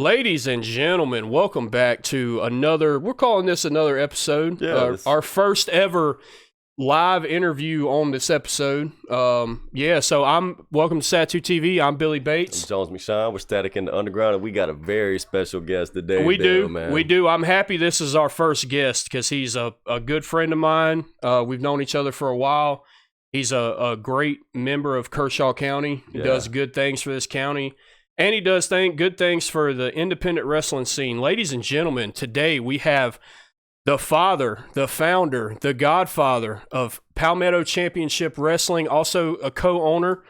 Ladies and gentlemen, welcome back to we're calling this another episode. Our first ever live interview on this episode. So welcome to SATU TV. I'm Billy Bates. I'm Jones McShine. We're Static in the Underground, and we got a very special guest today. We do. I'm happy this is our first guest because he's a good friend of mine. We've known each other for a while. He's a great member of Kershaw County. He does good things for this county. And he does good things for the independent wrestling scene. Ladies and gentlemen, today we have the father, the founder, the godfather of Palmetto Championship Wrestling, also a co-owner.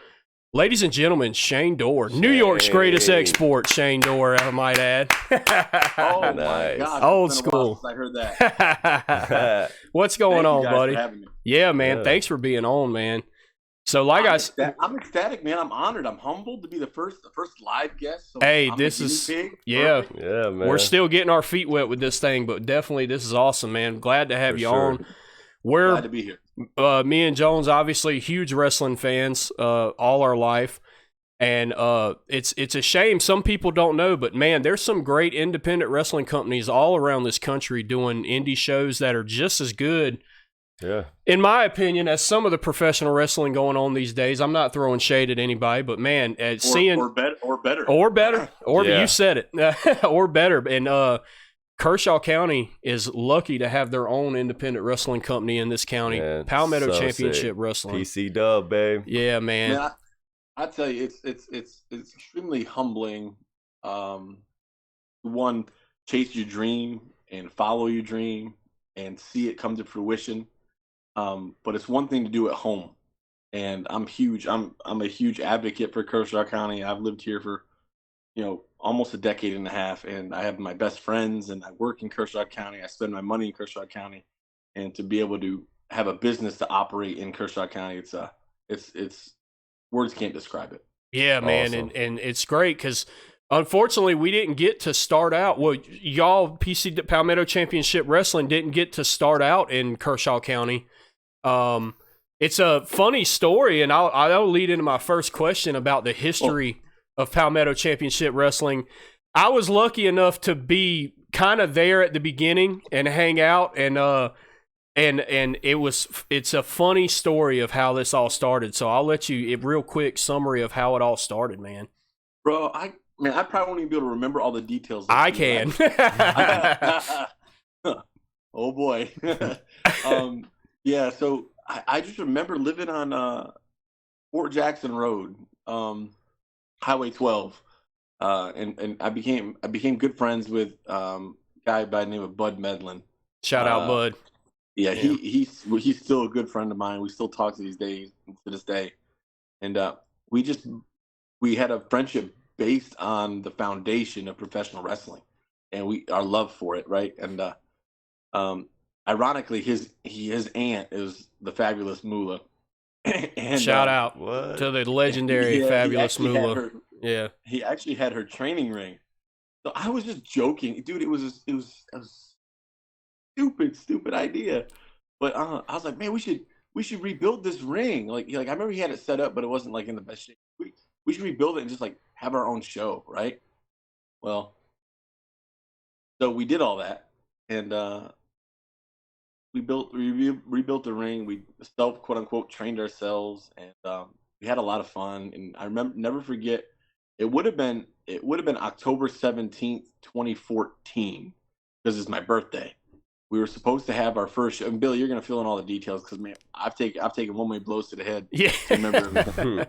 Ladies and gentlemen, Shane Dorr, New York's greatest export, Shane Dorr, I might add. Oh, my God. Old school. I heard that. What's going on, buddy? For having me. Yeah, man. Thanks for being on, man. So, I'm ecstatic, man. I'm honored. I'm humbled to be the first live guest. So hey, this is man. We're still getting our feet wet with this thing, but definitely this is awesome, man. Glad to have you on. Glad to be here. Me and Jones, obviously huge wrestling fans, all our life, and it's a shame some people don't know, but man, there's some great independent wrestling companies all around this country doing indie shows that are just as good. Yeah. In my opinion, as some of the professional wrestling going on these days, I'm not throwing shade at anybody, but man, or better, you said it, or better. And Kershaw County is lucky to have their own independent wrestling company in this county, man, Palmetto Championship Wrestling. PC Dub, babe. Yeah, man. I tell you, it's extremely humbling. One, chase your dream and follow your dream and see it come to fruition. But it's one thing to do at home, and I'm a huge advocate for Kershaw County. I've lived here for, almost a decade and a half, and I have my best friends, and I work in Kershaw County. I spend my money in Kershaw County, and to be able to have a business to operate in Kershaw County, it's words can't describe it. Yeah, man, awesome. and it's great because unfortunately we didn't get to start out. Well, y'all Palmetto Championship Wrestling didn't get to start out in Kershaw County. It's a funny story, and I'll lead into my first question about the history of Palmetto Championship Wrestling. I was lucky enough to be kind of there at the beginning and hang out, and it's a funny story of how this all started. So I'll let you a real quick summary of how it all started, man. Bro, I probably won't even be able to remember all the details. I can. Oh boy. Yeah, so I just remember living on Fort Jackson Road, Highway 12, and I became good friends with a guy by the name of Bud Medlin. Shout out, Bud. Yeah, he's still a good friend of mine. We still talk to this day, and we had a friendship based on the foundation of professional wrestling, and our love for it, right? And ironically, his aunt is the Fabulous Moolah. And, shout out to the legendary Fabulous Moolah. He actually had her training ring. So I was just joking, dude. It was a stupid idea, but I was like, man, we should rebuild this ring. Like I remember he had it set up, but it wasn't like in the best shape. We should rebuild it and just like have our own show, right? Well, so we did all that, and we rebuilt the ring. We self quote unquote trained ourselves, and we had a lot of fun. And I never forget. It would have been October 17th, 2014, because it's my birthday. We were supposed to have our first show. And Billy, you're gonna fill in all the details because man, I've taken one-way blows to the head. Yeah. To remember,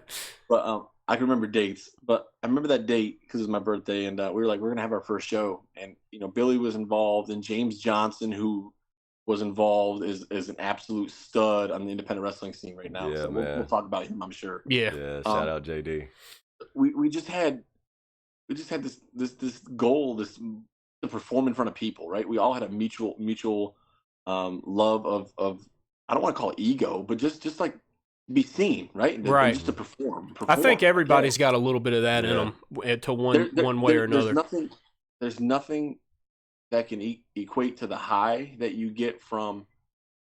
but I can remember dates. But I remember that date because it's my birthday, and we were like, we're gonna have our first show, and Billy was involved, and James Johnson, who was involved, is an absolute stud on the independent wrestling scene right now. Yeah, so we'll talk about him, I'm sure. Yeah. Shout out JD. We just had this goal, to perform in front of people, right? We all had a mutual love of I don't want to call it ego, but just like be seen, right? And just to perform. I think everybody's got a little bit of that in them, to one way or another. There's nothing that can equate to the high that you get from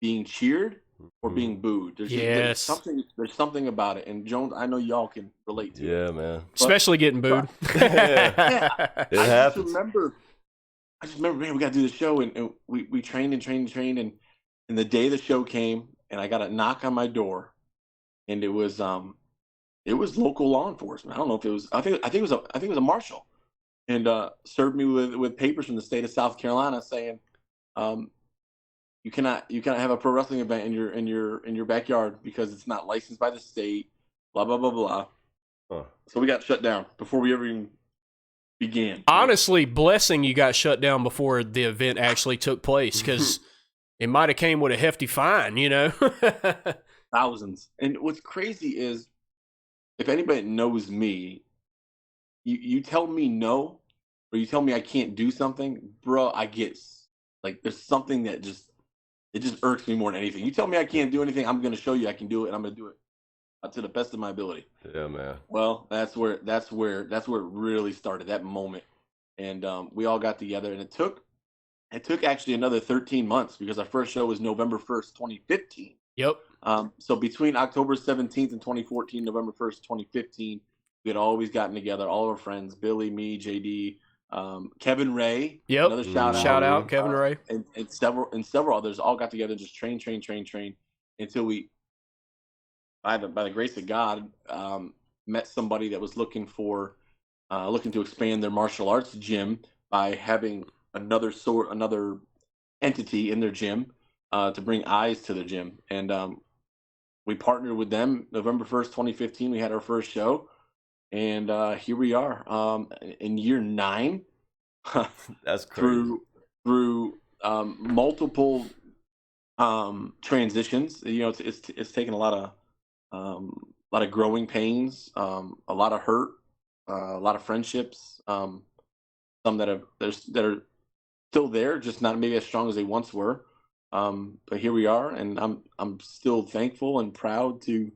being cheered or being booed. There's something about it. And Jones, I know y'all can relate to it. Yeah, man. Especially getting booed. Yeah. It happens. I just remember, man, we got to do the show, and we trained and the day the show came, and I got a knock on my door, and it was local law enforcement. I don't know if it was. I think it was a marshal, and served me with papers from the state of South Carolina saying, you cannot have a pro wrestling event in your backyard because it's not licensed by the state. Blah blah blah blah. Huh. So we got shut down before we ever even began. Honestly, blessing you got shut down before the event actually took place, because it might have came with a hefty fine, you know. Thousands. And what's crazy is, if anybody knows me, you tell me no, or you tell me I can't do something, bro, I get like, there's something that just irks me more than anything. You tell me I can't do anything, I'm going to show you I can do it, and I'm going to do it to the best of my ability. Yeah, man. Well, that's where it really started, that moment. And we all got together, and it took actually another 13 months, because our first show was November 1st, 2015. Yep. So between October 17th and 2014, November 1st, 2015, we had always gotten together, all of our friends, Billy, me, JD, Kevin Ray. Yep. Another shout out Kevin Ray. And several others all got together and just train until we, by the grace of God, met somebody that was looking to expand their martial arts gym by having another entity in their gym to bring eyes to the gym. And we partnered with them. November 1st, 2015, we had our first show. And here we are in year 9. That's crazy. Through multiple transitions. You know, it's taken a lot of growing pains, a lot of hurt, a lot of friendships. Some that are still there, just not maybe as strong as they once were. But here we are, and I'm still thankful and proud to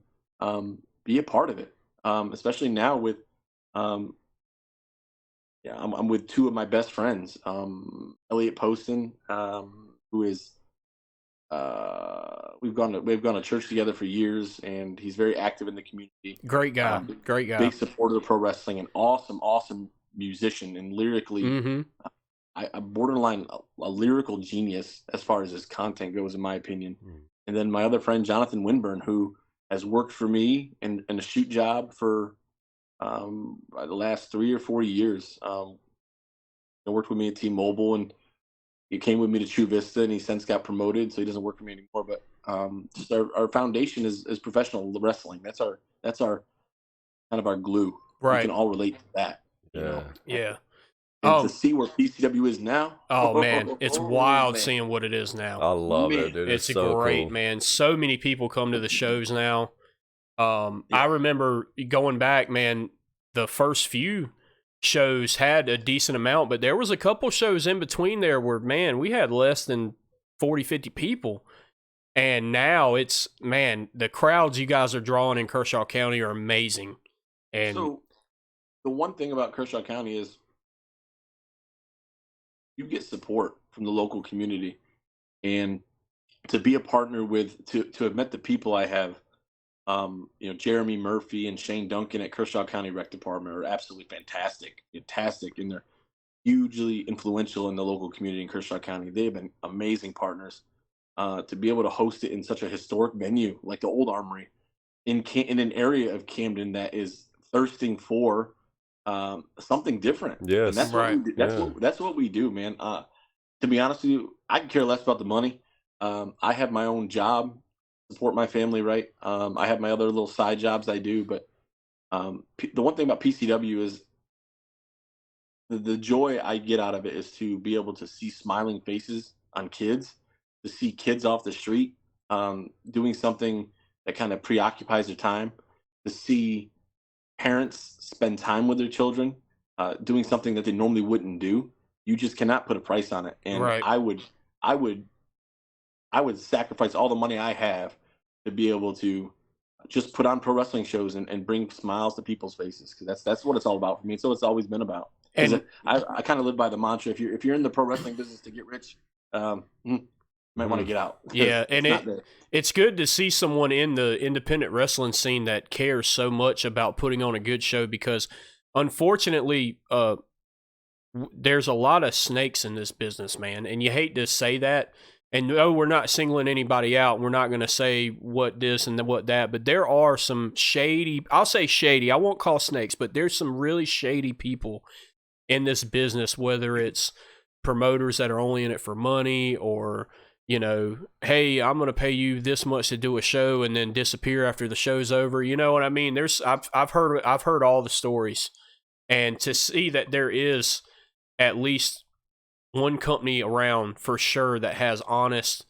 be a part of it. Especially now with, I'm with 2 of my best friends, Elliot Poston, who is, we've gone to church together for years, and he's very active in the community. Great guy. Big supporter of pro wrestling, and awesome musician, and lyrically, I borderline a lyrical genius as far as his content goes, in my opinion. And then my other friend, Jonathan Winburn, who has worked for me in a shoot job for the last 3 or 4 years. He worked with me at T-Mobile, and he came with me to True Vista, and he since got promoted, so he doesn't work for me anymore. But just our foundation is professional wrestling. That's our kind of our glue. Right. We can all relate to that. Yeah. You know? Yeah. And to see where PCW is now. Oh man, it's wild seeing what it is now. I love it, dude. It's so great, cool. man. So many people come to the shows now. I remember going back, man, the first few shows had a decent amount, but there was a couple shows in between there where, man, we had less than 40, 50 people. And now it's, man, the crowds you guys are drawing in Kershaw County are amazing. And so the one thing about Kershaw County is you get support from the local community, and to be a partner with, to have met the people I have, Jeremy Murphy and Shane Duncan at Kershaw County Rec Department are absolutely fantastic, and they're hugely influential in the local community in Kershaw County. They have been amazing partners. To be able to host it in such a historic venue like the Old Armory in an area of Camden that is thirsting for something different. Yes, and that's right. what we do. That's what we do, man. To be honest with you, I can care less about the money. I have my own job, support my family, right? I have my other little side jobs I do, but the one thing about PCW is the joy I get out of it is to be able to see smiling faces on kids, to see kids off the street doing something that kind of preoccupies their time, to see parents spend time with their children doing something that they normally wouldn't do. You just cannot put a price on it. And right. I would sacrifice all the money I have to be able to just put on pro wrestling shows and bring smiles to people's faces, because that's what it's all about for me. So it's always been about. And I kind of live by the mantra: if you're in the pro wrestling business to get rich, might want to get out. Yeah, and it's good to see someone in the independent wrestling scene that cares so much about putting on a good show, because unfortunately, there's a lot of snakes in this business, man, and you hate to say that. And no, we're not singling anybody out. We're not going to say what this and what that, but there are some shady, I'll say shady, I won't call snakes, but there's some really shady people in this business, whether it's promoters that are only in it for money, or, you know, hey, I'm going to pay you this much to do a show and then disappear after the show's over. You know what I mean? I've heard all the stories, and to see that there is at least one company around for sure that has honest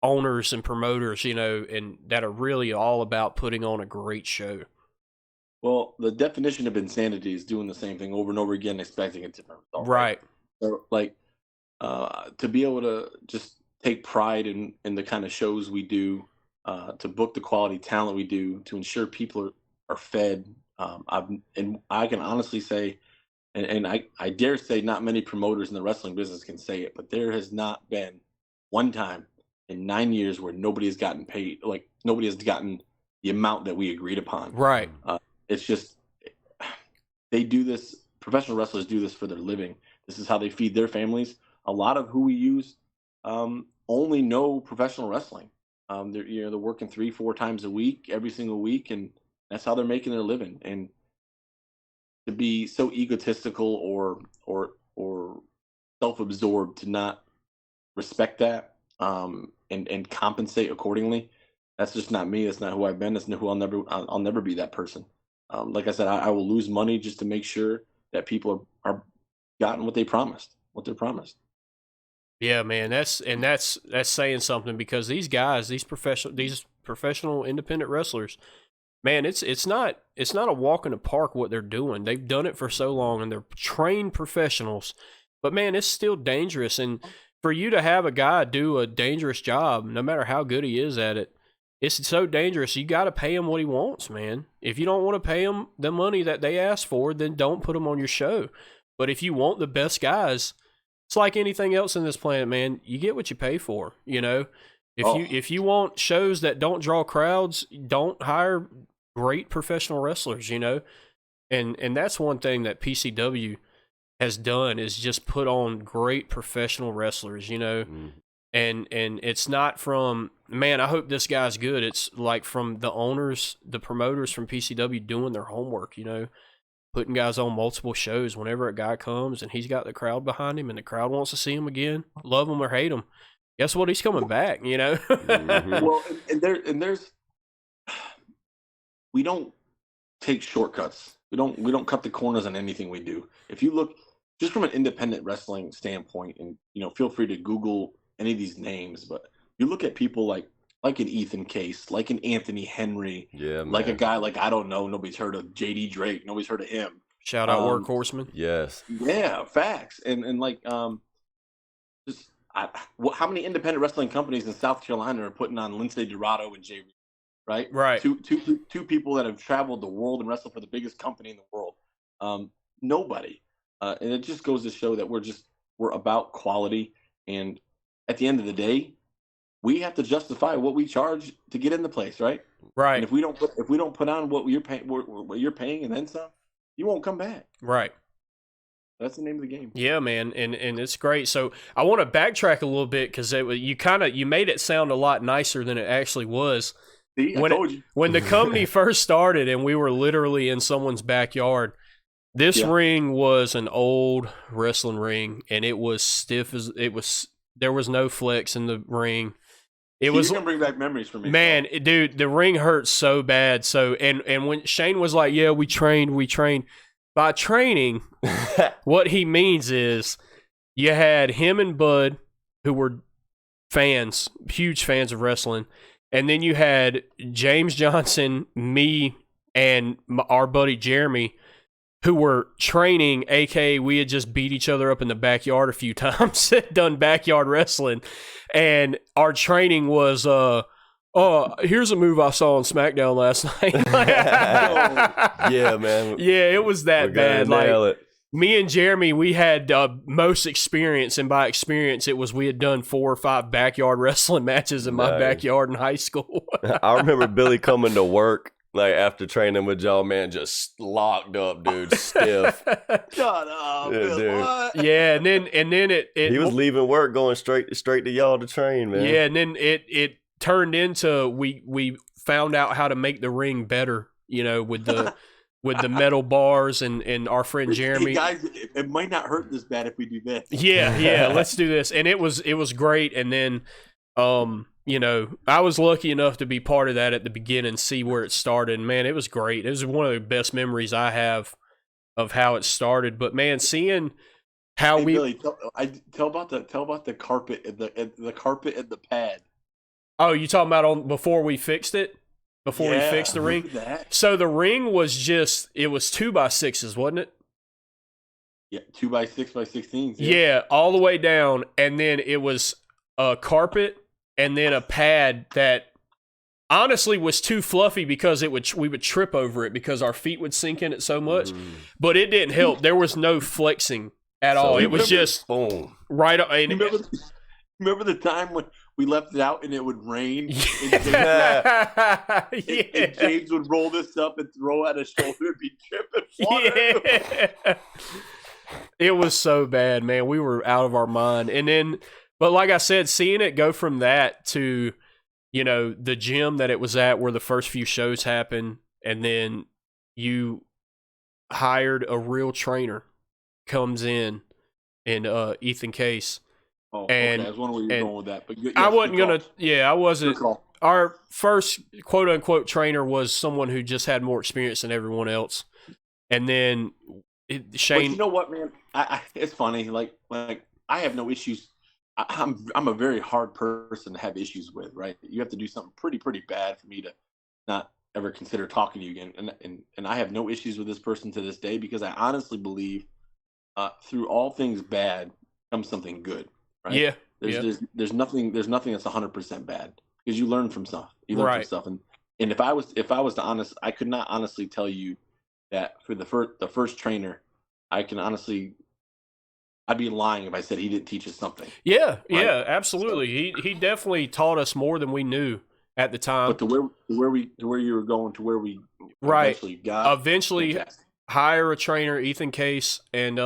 owners and promoters, you know, and that are really all about putting on a great show. Well, the definition of insanity is doing the same thing over and over again, expecting a different result. Right. So, like, to be able to just take pride in the kind of shows we do, to book the quality talent we do, to ensure people are fed. And I can honestly say, and I dare say not many promoters in the wrestling business can say it, but there has not been one time in 9 years where nobody has gotten paid, like nobody has gotten the amount that we agreed upon. Right. It's just, they do this, professional wrestlers do this for their living. This is how they feed their families. A lot of who we use only know professional wrestling. They're working 3-4 times a week, every single week, and that's how they're making their living. And to be so egotistical or self-absorbed to not respect that and compensate accordingly, that's just not me. That's not who I've been. That's not who I'll never be that person. Like I said, I will lose money just to make sure that people are gotten what they're promised. Yeah, man, that's saying something, because these guys, these professional independent wrestlers, man, it's not a walk in the park what they're doing. They've done it for so long, and they're trained professionals. But man, it's still dangerous, and for you to have a guy do a dangerous job, no matter how good he is at it, it's so dangerous. You got to pay him what he wants, man. If you don't want to pay him the money that they ask for, then don't put him on your show. But if you want the best guys, it's like anything else in this planet, man. You get what you pay for, you know? If you want shows that don't draw crowds, don't hire great professional wrestlers, you know? And that's one thing that PCW has done, is just put on great professional wrestlers, you know? And it's not from, man, I hope this guy's good. It's like from the owners, the promoters from PCW doing their homework, you know, putting guys on multiple shows. Whenever a guy comes and he's got the crowd behind him and the crowd wants to see him again, love him or hate him, guess what? He's coming back, you know? Well, and there's, we don't take shortcuts. We don't cut the corners on anything we do. If you look just from an independent wrestling standpoint, and, you know, feel free to Google any of these names, but you look at people like an Ethan Case, like an Anthony Henry, like a guy like, I don't know, nobody's heard of JD Drake, nobody's heard of him. Shout out Workhorseman. Yes. Yeah, facts. And like, just how many independent wrestling companies in South Carolina are putting on Lindsay Dorado and Jay Reed, right? Right. Two people that have traveled the world and wrestled for the biggest company in the world. Nobody. And it just goes to show that we're about quality, and at the end of the day, we have to justify what we charge to get in the place, right? Right. And if we don't put on what you're paying and then some, you won't come back. Right. That's the name of the game. Yeah, man, and it's great. So I want to backtrack a little bit, because you made it sound a lot nicer than it actually was. See, I told you. When the company first started and we were literally in someone's backyard, this ring was an old wrestling ring, and it was stiff as it was. There was no flex in the ring. It was gonna bring back memories for me, man. Dude, the ring hurt so bad. So and when Shane was like, "Yeah, we trained." By training, what he means is you had him and Bud, who were huge fans of wrestling, and then you had James Johnson, me, and our buddy Jeremy, who were training, aka we had just beat each other up in the backyard a few times, done backyard wrestling, and our training was, here's a move I saw on SmackDown last night. Yeah, man. Yeah, it was that bad. Me and Jeremy, we had most experience, and by experience, it was we had done 4 or 5 backyard wrestling matches in my backyard in high school. I remember Billy coming to work like after training with y'all, man, just locked up, dude, stiff. Shut up, Yeah, Bill. dude. What? Yeah, and then it He was leaving work, going straight to y'all to train, man. Yeah, and then it turned into we found out how to make the ring better, you know, with the metal bars and our friend Jeremy. Hey guys, it might not hurt this bad if we do this. Yeah, let's do this. And it was great. And then you know, I was lucky enough to be part of that at the beginning, see where it started. And man, it was great. It was one of the best memories I have of how it started. But man, seeing how Hey, Billy, tell about the carpet and the carpet and the pad. Oh, you talking about before we fixed it? Before we fixed the ring? So the ring was it was 2x6s, wasn't it? Yeah, 2x6x16s. Yeah, all the way down. And then it was a carpet and then a pad that honestly was too fluffy because we would trip over it because our feet would sink in it so much. But it didn't help. There was no flexing at all. It was just boom. Right. Remember the time when we left it out and it would rain? And James would roll this up and throw at his shoulder and be dripping water. Yeah. It was so bad, man. We were out of our mind. And then, but like I said, seeing it go from that to, you know, the gym that it was at where the first few shows happened, and then you hired a real trainer, comes in Ethan Case. Oh, and okay. I was wondering where you were going with that. But yes, I wasn't going to, I wasn't. Good call. Our first quote unquote trainer was someone who just had more experience than everyone else. And then Shane. But you know what, man? It's funny. Like I have no issues. I'm a very hard person to have issues with, right? You have to do something pretty bad for me to not ever consider talking to you again. And I have no issues with this person to this day because I honestly believe through all things bad comes something good, right? Yeah. There's nothing that's 100% bad because you learn from stuff. You learn Right. from stuff. And if I was to honest, I could not honestly tell you that for the first trainer, I'd be lying if I said he didn't teach us something. Yeah, Right? yeah, absolutely. He definitely taught us more than we knew at the time. But to where you were going, to where we eventually got. Eventually fantastic. hire a trainer, Ethan Case, and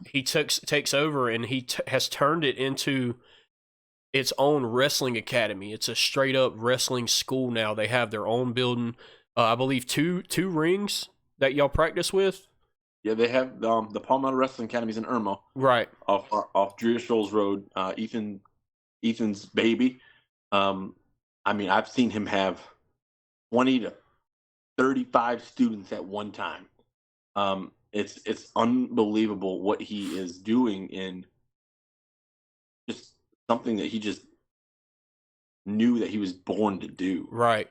he takes over, and he has turned it into its own wrestling academy. It's a straight up wrestling school now. They have their own building. I believe two rings that y'all practice with. Yeah, they have the Palmetto Wrestling Academies in Irmo, Right. off Dreer Shoals Road. Ethan's baby. I mean, I've seen him have 20 to 35 students at one time. It's unbelievable what he is doing in just something that he just knew that he was born to do. Right.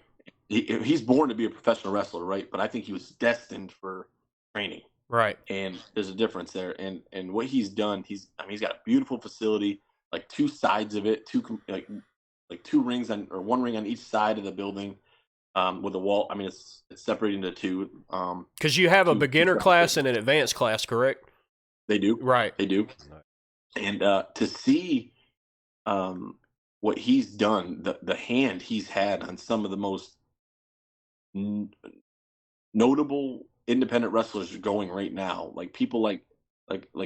He's born to be a professional wrestler, right? But I think he was destined for training. Right. And there's a difference there. And what he's done, he's got a beautiful facility, like two sides of it, like two rings or one ring on each side of the building, with a wall. I mean, it's separated into two. Because you have a beginner class and an advanced class, correct? They do. Right. They do. And to see what he's done, the hand he's had on some of the most notable independent wrestlers going right now, like people like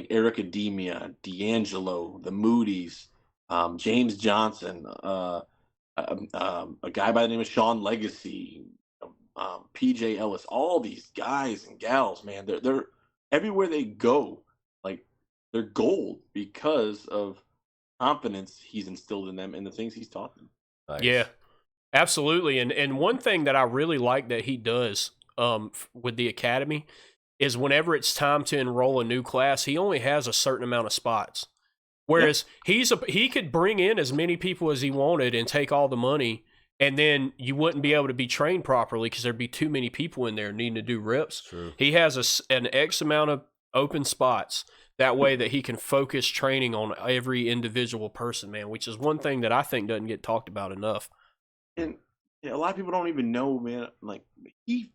Eric Ademia, D'Angelo, the Moody's, James Johnson, a guy by the name of Sean Legacy, PJ Ellis, all these guys and gals, man, they're everywhere they go, like they're gold because of confidence he's instilled in them and the things he's taught them. Nice. Yeah, absolutely. And one thing that I really like that he does with the academy is whenever it's time to enroll a new class, he only has a certain amount of spots. Whereas he could bring in as many people as he wanted and take all the money, and then you wouldn't be able to be trained properly because there'd be too many people in there needing to do reps. True. He has an X amount of open spots. That way that he can focus training on every individual person, man, which is one thing that I think doesn't get talked about enough. And a lot of people don't even know, man, like he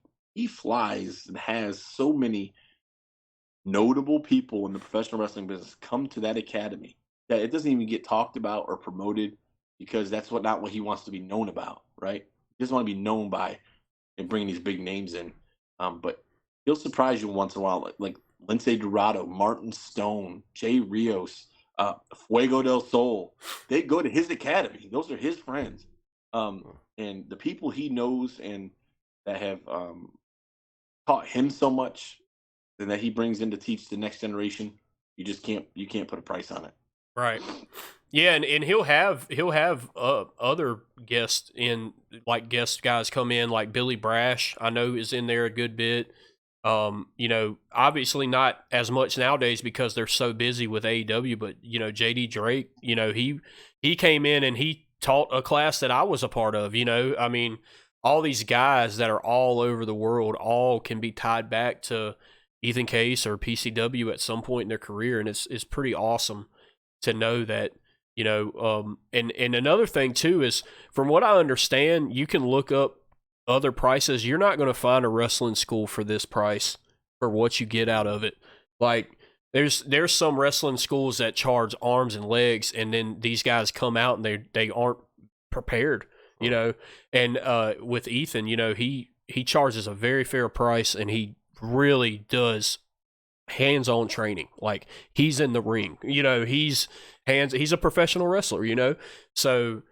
flies and has so many notable people in the professional wrestling business come to that academy, that it doesn't even get talked about or promoted because that's not what he wants to be known about, right? He doesn't want to be known by and bringing these big names in. But he'll surprise you once in a while, like Lince Dorado, Martin Stone, Jay Rios, Fuego del Sol. They go to his academy. Those are his friends. And the people he knows and that have taught him so much and that he brings in to teach the next generation, you can't put a price on it. Right. Yeah, and he'll have other guests in, like guest guys come in, like Billy Brash, I know is in there a good bit. You know, obviously not as much nowadays because they're so busy with AEW, but you know, JD Drake, you know, he came in and he taught a class that I was a part of, you know. I mean, all these guys that are all over the world all can be tied back to Ethan Case or PCW at some point in their career, and it's pretty awesome to know that, you know. And another thing too is, from what I understand, you can look up other prices. You're not going to find a wrestling school for this price for what you get out of it. Like there's some wrestling schools that charge arms and legs, and then these guys come out and they aren't prepared, you know. And with Ethan, you know, he charges a very fair price, and he really does hands-on training. Like he's in the ring, you know, he's a professional wrestler, you know. So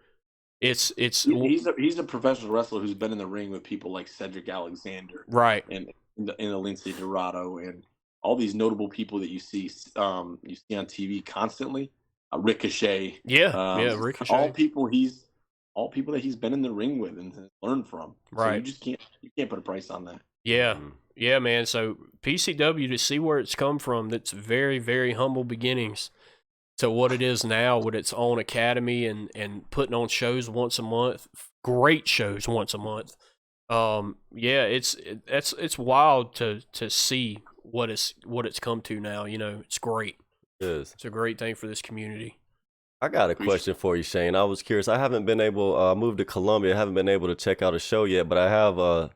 he's a professional wrestler who's been in the ring with people like Cedric Alexander, right, and the Lince Dorado, and all these notable people that you see on TV constantly. Ricochet, Ricochet, all people that he's been in the ring with and learned from. Right, so you can't put a price on that. Yeah, yeah, man. So PCW, to see where it's come from, that's very, very humble beginnings to what it is now with its own academy and putting on shows once a month, great shows once a month. Yeah, it's wild to see what it's come to now. You know, it's great. It is. It's a great thing for this community. I got a question for you, Shane. I was curious. I haven't been able. I moved to Columbia. I haven't been able to check out a show yet, but I have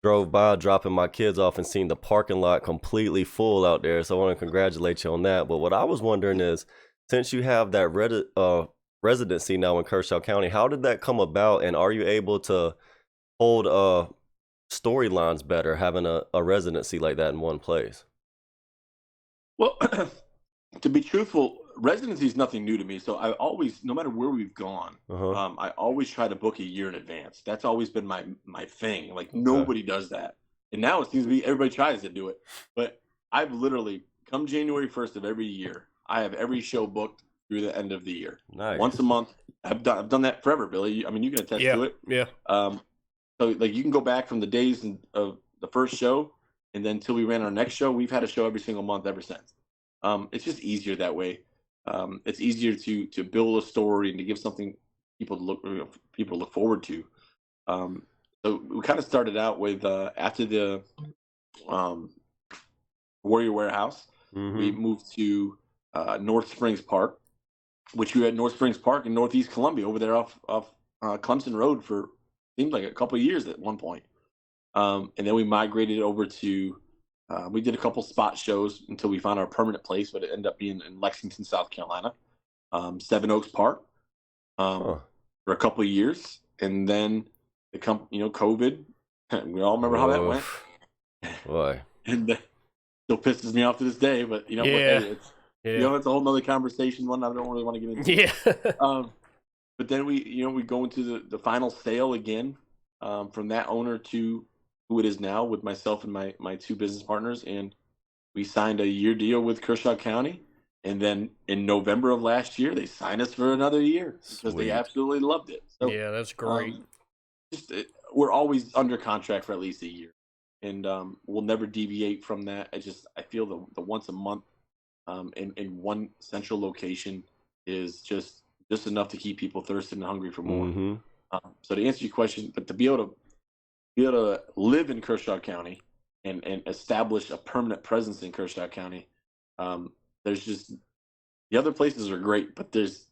drove by dropping my kids off and seen the parking lot completely full out there. So I want to congratulate you on that. But what I was wondering is, since you have that residency now in Kershaw County, how did that come about? And are you able to hold storylines better having a residency like that in one place? Well, to be truthful, residency is nothing new to me. So I always, no matter where we've gone, I always try to book a year in advance. That's always been my thing. Like nobody does that. And now it seems to be everybody tries to do it. But I've literally, come January 1st of every year, I have every show booked through the end of the year. Nice. Once a month. I've done that forever, Billy. I mean, you can attest to it. Yeah. So like you can go back from the days of the first show, and then until we ran our next show, we've had a show every single month ever since. It's just easier that way. It's easier to build a story and to give something people to look forward to. So we kind of started out with after the Warrior Warehouse, we moved to North Springs Park, which we were at North Springs Park in Northeast Columbia, over there off Clemson Road for seemed like a couple of years at one point. And then we migrated over to. We did a couple spot shows until we found our permanent place, but it ended up being in Lexington, South Carolina, Seven Oaks Park, for a couple of years, and then COVID. We all remember how that went. Boy, and still pisses me off to this day. But it's it's a whole nother conversation. One I don't really want to get into. Yeah. But then we go into the final sale again, from that owner to who it is now, with myself and my two business partners, and we signed a year deal with Kershaw County. And then in November of last year, they signed us for another year because they absolutely loved it. So, yeah, that's great. We're always under contract for at least a year, and we'll never deviate from that. I feel the once a month in one central location is just enough to keep people thirsty and hungry for more. So to answer your question, but to be able to live in Kershaw County and establish a permanent presence in Kershaw County, there's just, the other places are great, but there's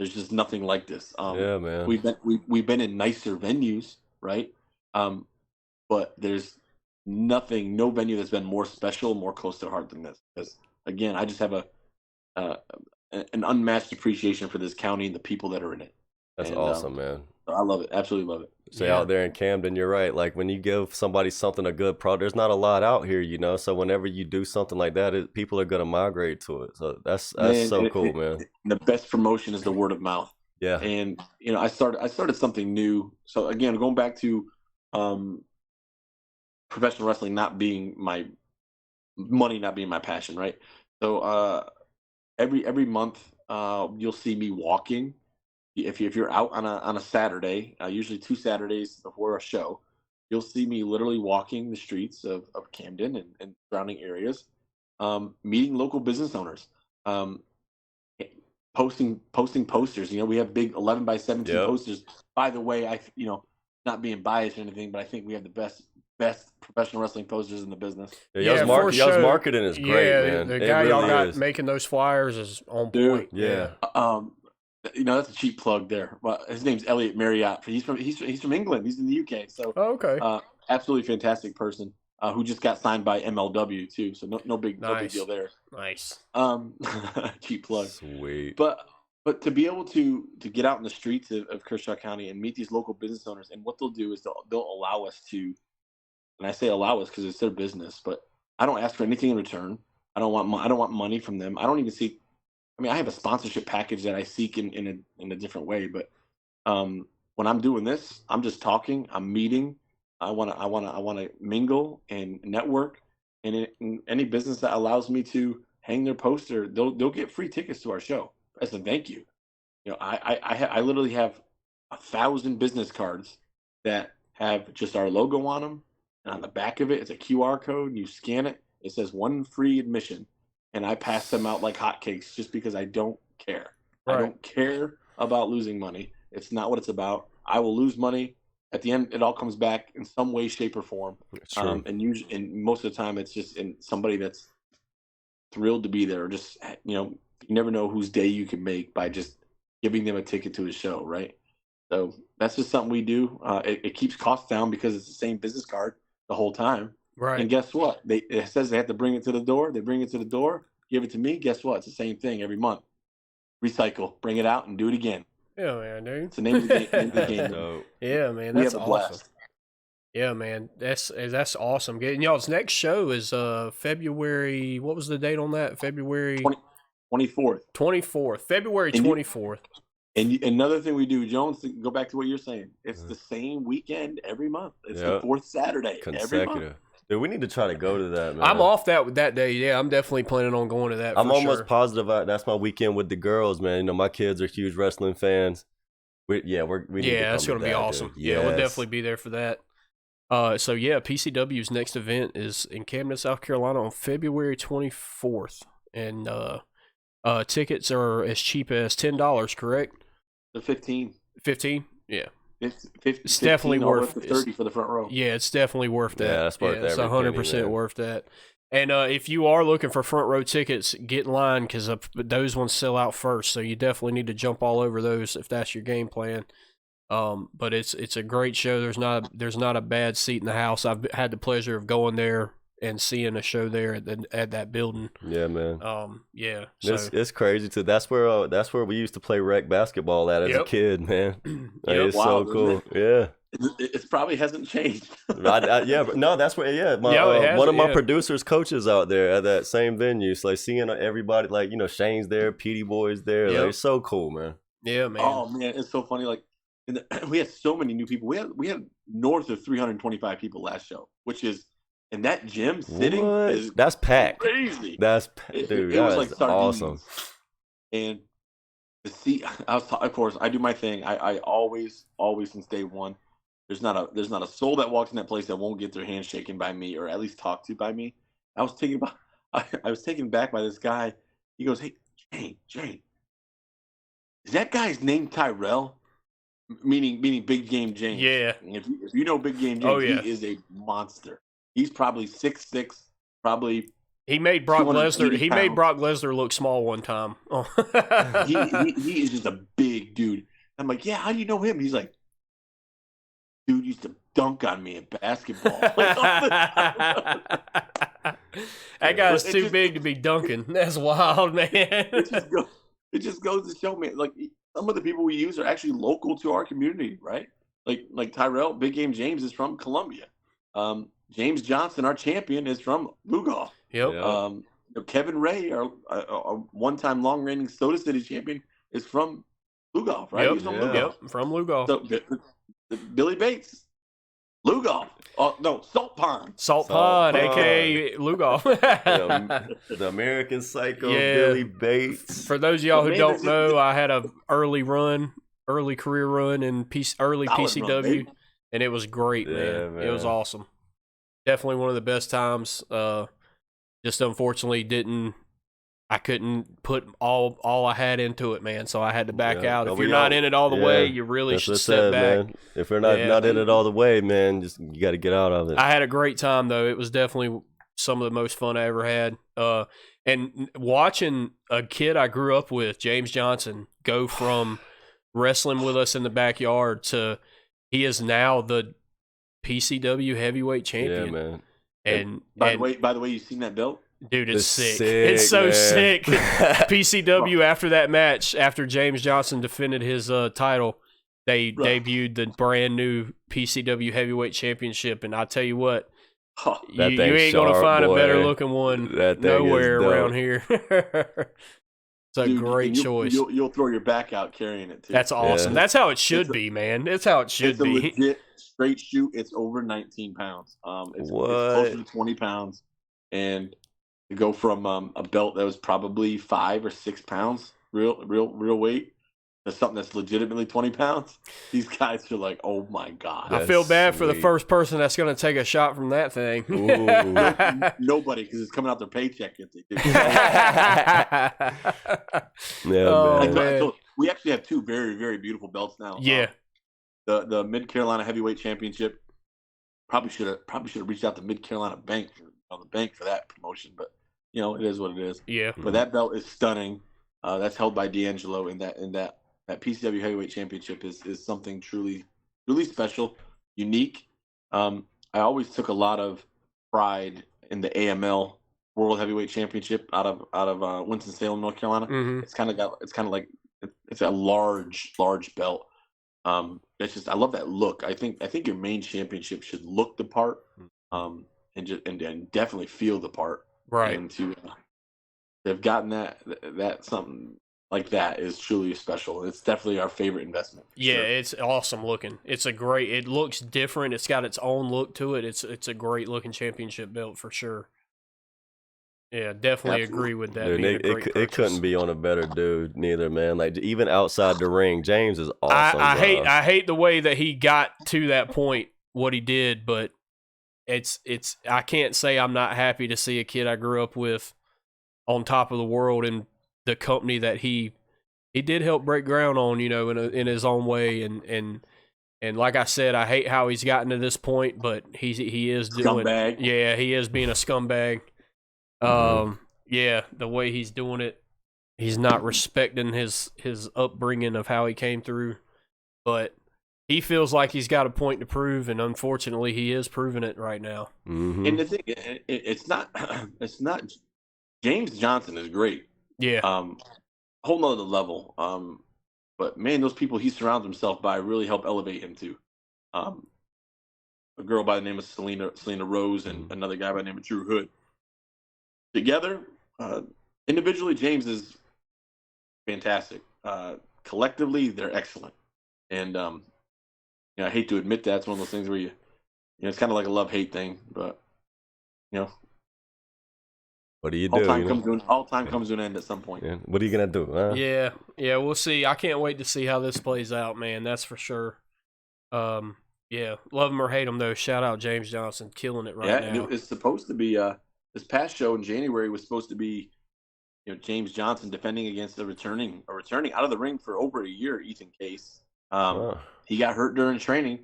just nothing like this. Yeah, man. We've been in nicer venues, right? But there's no venue that's been more special, more close to heart than this. Because again, I just have an unmatched appreciation for this county and the people that are in it. That's And, awesome, man. I love it. Absolutely love it. So out there in Camden, you're right. Like when you give somebody something a good product, there's not a lot out here, you know. So whenever you do something like that, people are gonna migrate to it. So that's so cool, man. The best promotion is the word of mouth. Yeah. And you know, I started something new. So again, going back to professional wrestling not being my money, not being my passion, right? So every month, you'll see me walking. If you're out on a Saturday, usually 2 Saturdays before a show, you'll see me literally walking the streets of Camden and surrounding areas, meeting local business owners, posting posters. You know, we have big 11 by 17 posters. By the way, not being biased or anything, but I think we have the best professional wrestling posters in the business. Yeah, y'all's marketing is great, man. The guy y'all got making those flyers is on point. Yeah. You know, that's a cheap plug there. Well, his name's Elliot Marriott. He's from England. He's in the UK. So absolutely fantastic person who just got signed by MLW too. So no big deal there. Nice. Cheap plug. Sweet. But to be able to get out in the streets of Kershaw County and meet these local business owners, and what they'll do is they'll allow us to, and I say allow us because it's their business, but I don't ask for anything in return. I don't want money from them. I don't even seek. I mean, I have a sponsorship package that I seek in a different way, but when I'm doing this, I'm just talking. I'm meeting. I want to mingle and network, and any business that allows me to hang their poster, they'll get free tickets to our show as a thank you. You know, I literally have 1,000 business cards that have just our logo on them, and on the back of it, it's a QR code. And you scan it. It says 1 free admission. And I pass them out like hotcakes just because I don't care. Right. I don't care about losing money. It's not what it's about. I will lose money. At the end, it all comes back in some way, shape, or form. And most of the time, it's just in somebody that's thrilled to be there. Or just, you know, you never know whose day you can make by just giving them a ticket to a show, right? So that's just something we do. It keeps costs down because it's the same business card the whole time. Right. And guess what? It says they have to bring it to the door. They bring it to the door, give it to me. Guess what? It's the same thing every month. Recycle, bring it out, and do it again. Yeah, man, dude. It's the name of the game. Yeah, man, that's awesome. Yeah, man, that's awesome. And y'all's next show is February. What was the date on that? February 24th. 24th. February 24th. And another thing we do, Jones, to go back to what you're saying, it's the same weekend every month. It's the 4th Saturday every month. Dude, we need to try to go to that, man. I'm off that day. Yeah, I'm definitely planning on going to that. I'm almost positive that's my weekend with the girls, man. You know, my kids are huge wrestling fans. We need that's going to be awesome. Yes. Yeah, we'll definitely be there for that. So yeah, PCW's next event is in Camden, South Carolina on February 24th, and tickets are as cheap as $10. Correct? The 15. 15? Yeah. It's definitely worth 30 for the front row. Yeah, it's definitely worth that. Yeah, that's worth It's 100% worth that. And if you are looking for front row tickets, get in line because those ones sell out first. So you definitely need to jump all over those if that's your game plan. But it's a great show. There's not a bad seat in the house. I've had the pleasure of going there and seeing a show there at that building. Yeah, man. Yeah. It's crazy too. That's where we used to play rec basketball as a kid, man. It's so cool. Yeah. It probably hasn't changed. But no, that's where. Yeah, one of my producers coaches out there at that same venue. So like seeing everybody, like you know, Shane's there, Petey Boy's there. Like, it's so cool, man. Yeah, man. Oh man, it's so funny. Like we had so many new people. We had north of 325 people last show, which is. And that gym sitting that's packed. Crazy. Dude, it was like awesome. And the seat, of course, I do my thing. I always since day one, there's not a soul that walks in that place that won't get their hand shaken by me or at least talked to by me. I was taken back by this guy. He goes, "Hey, Jane, is that guy's name Tyrell?" Meaning Big Game James. Yeah. If you know Big Game James, he is a monster. He's probably 6'6", probably. He made Brock Lesnar. He made Brock Lesnar look small one time. Oh. he is just a big dude. I'm like, yeah. How do you know him? He's like, dude used to dunk on me in basketball. That guy's too big to be dunking. That's wild, man. It just goes to show me, like, some of the people we use are actually local to our community, right? Like Tyrell, Big Game James is from Columbia. James Johnson, our champion, is from Lugoff. Yep. Kevin Ray, our one-time long-reigning Soda City champion, is from Lugoff, right? Yep. He's from Lugoff. Yep. From Lugoff. So, Billy Bates, Lugoff. Oh no, Salt Pond. Salt Pond, a.k.a. Lugoff. The American Psycho, Billy Bates. For those of y'all who don't know, I had a early career run in early PCW, and it was great, man. It was awesome. Definitely one of the best times. Just unfortunately I couldn't put all I had into it, man. So I had to back out. If you're not in it all the way, you really should step back. Man. If you're not in it all the way, man, you got to get out of it. I had a great time though. It was definitely some of the most fun I ever had. And watching a kid I grew up with, James Johnson, go from wrestling with us in the backyard to he is now the PCW heavyweight champion. Yeah, man. And by the way, you seen that belt? Dude, it's sick. It's so sick. PCW, after that match, after James Johnson defended his title, they debuted the brand new PCW Heavyweight Championship, and I tell you what, you ain't going to find a better looking one nowhere around here. It's a great choice. You'll throw your back out carrying it, too. That's awesome. That's how it should be, man. That's how it should be. It's a legit straight shoot. It's over 19 pounds. It's closer to 20 pounds, and to go from a belt that was probably 5 or 6 pounds real weight to something that's legitimately 20 pounds. These guys are like, oh my god. I feel bad for the first person that's going to take a shot from that thing. Nobody, because it's coming out their paycheck if they do. Man. We actually have 2 very, very beautiful belts now. Yeah. The Mid Carolina Heavyweight Championship. Probably should have reached out to Mid Carolina Bank for that promotion, but it is what it is. Yeah. But that belt is stunning. That's held by D'Angelo, and that PCW Heavyweight Championship is something truly, really special, unique. I always took a lot of pride in the AML World Heavyweight Championship out of Winston-Salem, North Carolina. Mm-hmm. It's a large belt. It's just, I love that look. I think your main championship should look the part, and definitely feel the part. Right. And they've gotten that something like that is truly special. It's definitely our favorite investment. Yeah, it's awesome looking. It looks different. It's got its own look to it. It's a great looking championship belt for sure. Yeah, definitely agree with that. Dude, it couldn't be on a better dude neither, man. Like, even outside the ring, James is awesome. I hate the way that he got to that point, what he did, but it's I can't say I'm not happy to see a kid I grew up with on top of the world and the company that he did help break ground on, in his own way, and like I said, I hate how he's gotten to this point, but he is doing scumbag. Yeah, he is being a scumbag. Yeah, the way he's doing it, he's not respecting his upbringing of how he came through, but he feels like he's got a point to prove, and unfortunately, he is proving it right now. Mm-hmm. And the thing, it's not. James Johnson is great. Yeah. Whole nother level. But man, those people he surrounds himself by really help elevate him too. A girl by the name of Selena Rose and another guy by the name of Drew Hood. Together, individually, James is fantastic. Collectively, they're excellent. And I hate to admit that. It's one of those things where it's kind of like a love-hate thing, but what do you do? All time comes to an end at some point. Yeah. What are you gonna do? Huh? Yeah, we'll see. I can't wait to see how this plays out, man. That's for sure. Yeah, love him or hate him though. Shout out James Johnson, killing it right now. It's supposed to be. This past show in January was supposed to be, James Johnson defending against returning out of the ring for over a year, Ethan Case. He got hurt during training,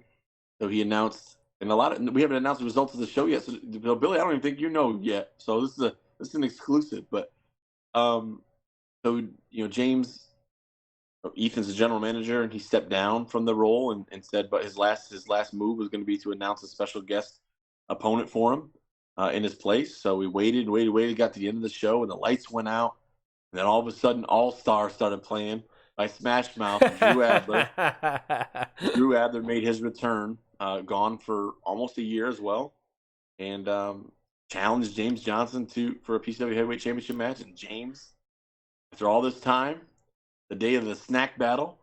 so he announced, and we haven't announced the results of the show yet. So, Billy, I don't even think you know yet. So this is an exclusive. But James Ethan's the general manager, and he stepped down from the role and said, but his last move was going to be to announce a special guest opponent for him in his place. So we waited, got to the end of the show, and the lights went out, and then all of a sudden, All Star started playing by Smash Mouth and Drew Adler. Drew Adler made his return, gone for almost a year as well, and challenged James Johnson for a PCW Heavyweight Championship match. And James, after all this time, the day of the snack battle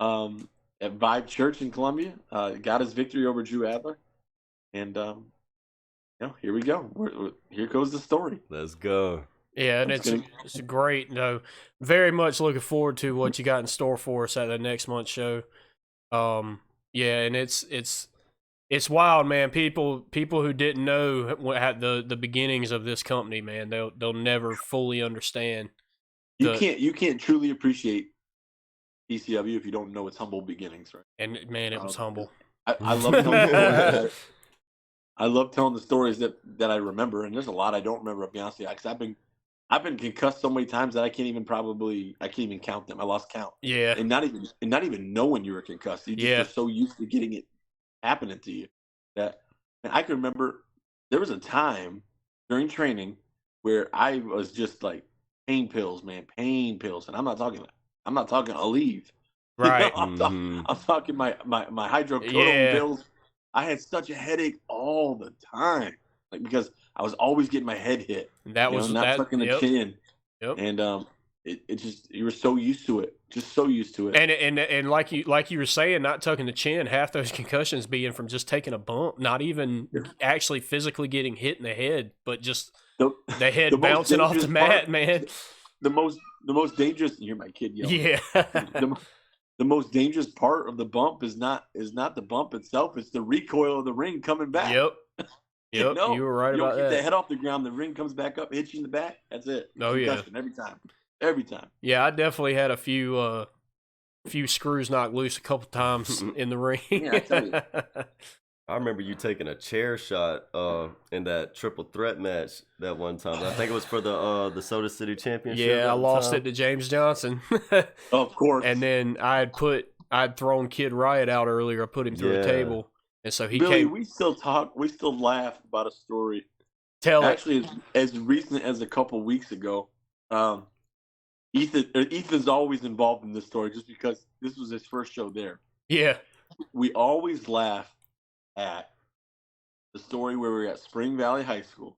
at Vibe Church in Columbia, got his victory over Drew Adler. And, here we go. Here goes the story. Let's go. Yeah, and it's great. Very much looking forward to what you got in store for us at the next month's show. Yeah, and it's wild, man. People who didn't know at the beginnings of this company, man, they'll never fully understand. You can't truly appreciate PCW if you don't know its humble beginnings, right? And man, it was humble. I love telling the stories. I love telling the stories that I remember, and there's a lot I don't remember. I'll be honest with you, because I've been concussed so many times that I can't even count them. I lost count. Yeah, and not even know when you were concussed. You just are so used to getting it happening to you that. And I can remember there was a time during training where I was just like pain pills, man, pain pills, and I'm not talking Aleve. Right. I'm talking my hydrocodone pills. I had such a headache all the time, like because I was always getting my head hit. That was not tucking the chin. Yep. And it just, you were so used to it, And like you were saying, not tucking the chin, half those concussions being from just taking a bump, not even actually physically getting hit in the head, but just the head bouncing off the mat, man. The most dangerous. You're my kid yelling. Yeah. The most dangerous part of the bump is not the bump itself. It's the recoil of the ring coming back. Yep. You were right about that. You keep the head off the ground, the ring comes back up, hits you in the back. That's it. Oh, concussion, yeah. Every time. Yeah, I definitely had a few screws knocked loose a couple times in the ring. Yeah, I tell you. I remember you taking a chair shot in that triple threat match that one time. I think it was for the Soda City Championship. Yeah, I lost it to James Johnson. Of course. And then I'd thrown Kid Riot out earlier. I put him through a table, and so he Billy, came. we still laugh about a story. Actually, as recent as a couple weeks ago. Ethan's always involved in this story just because this was his first show there. Yeah. We always laugh at the story where we were at Spring Valley High School.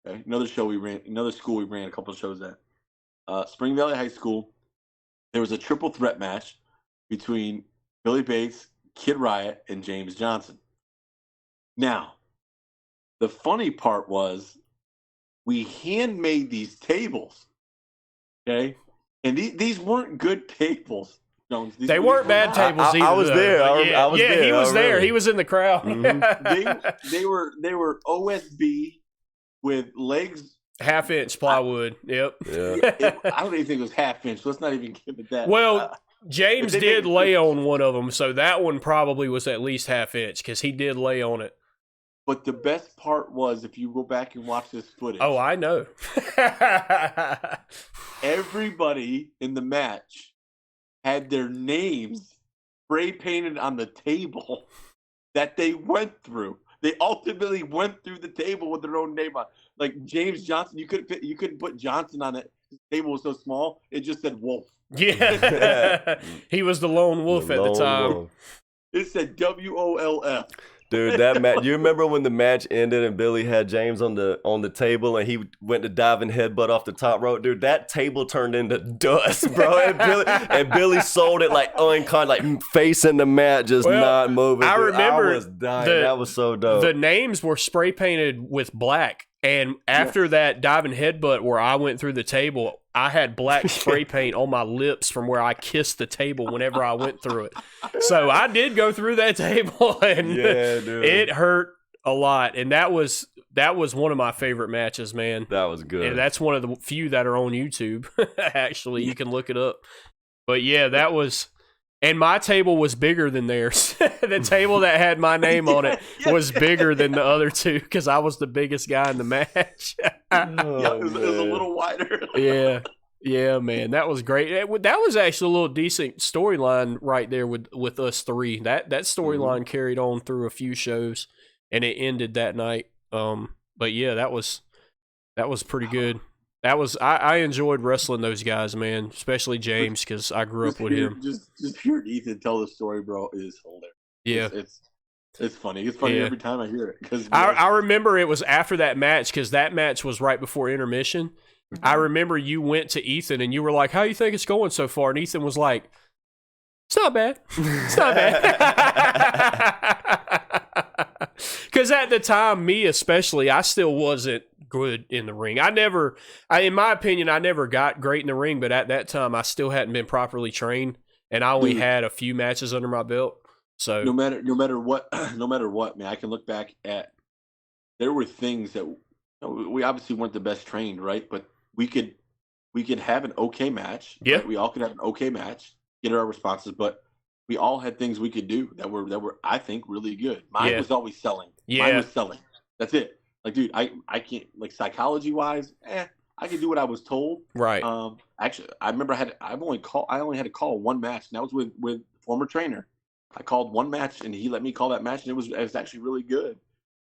Okay? Another school we ran a couple of shows at. Spring Valley High School, there was a triple threat match between Billy Bates, Kid Riot, and James Johnson. Now, the funny part was we handmade these tables. Okay? And these weren't good tables. They weren't bad tables either. I was there. I was there. He was there. He was in the crowd. Mm-hmm. they were OSB with legs. Half-inch plywood. Yep. Yeah. I don't even think it was half-inch. Let's not even give it that. Well, James did lay on one of them, so that one probably was at least half-inch because he did lay on it. But the best part was if you go back and watch this footage. Oh, I know. Everybody in the match had their names spray painted on the table that they went through. They ultimately went through the table with their own name on. Like James Johnson, you couldn't put Johnson on it. The table was so small, it just said Wolf. Yeah. He was the lone wolf at the time. Wolf. It said WOLF. Dude, that match. You remember when the match ended and Billy had James on the table and he went to dive and headbutt off the top rope? Dude, that table turned into dust, bro. And Billy sold it like unconscious, like facing the mat, just not moving. I remember I was dying. That was so dope. The names were spray painted with black. And after that diving headbutt where I went through the table, I had black spray paint on my lips from where I kissed the table whenever I went through it. So I did go through that table, and it hurt a lot. And that was one of my favorite matches, man. That was good. And that's one of the few that are on YouTube. Actually, you can look it up. But yeah, that was. And my table was bigger than theirs. The table that had my name on it was bigger than the other two because I was the biggest guy in the match. It was a little wider. Yeah. Yeah, man, that was great. That was actually a little decent storyline right there with us three. That storyline carried on through a few shows, and it ended that night. But yeah, that was pretty good. That was I enjoyed wrestling those guys, man, especially James, because I grew up with him. Just hearing Ethan tell the story, bro, is hilarious. Yeah, it's funny. It's funny every time I hear it. Because I remember it was after that match, because that match was right before intermission. I remember you went to Ethan and you were like, "How you think it's going so far?" And Ethan was like, "It's not bad. It's not bad." Because at the time, me especially, I still wasn't good in the ring. In my opinion, I never got great in the ring. But at that time, I still hadn't been properly trained, and I only had a few matches under my belt. So no matter what, man, I can look back at. There were things that we obviously weren't the best trained, right? But we could have an okay match. Yeah, right? We all could have an okay match, get our responses, but we all had things we could do that were I think really good. Mine was always selling. Yeah, mine was selling. That's it. Like, dude, I can't, like, psychology wise, I could do what I was told. Right. Actually, I remember I only had to call one match, and that was with former trainer. I called one match, and he let me call that match, and it was actually really good.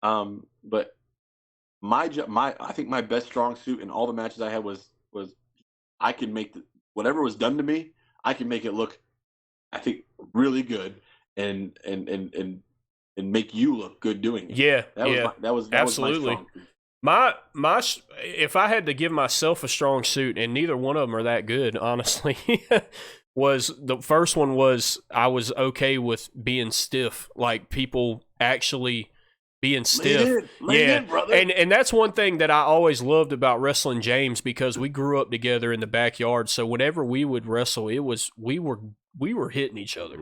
But I think my best strong suit in all the matches I had was I could make whatever was done to me, I can make it look, I think, really good and make you look good doing it. Yeah, that was absolutely. My if I had to give myself a strong suit, and neither one of them are that good, honestly, was the first one was I was okay with being stiff, like people actually being stiff. And that's one thing that I always loved about wrestling James, because we grew up together in the backyard. So whenever we would wrestle, it was we were hitting each other.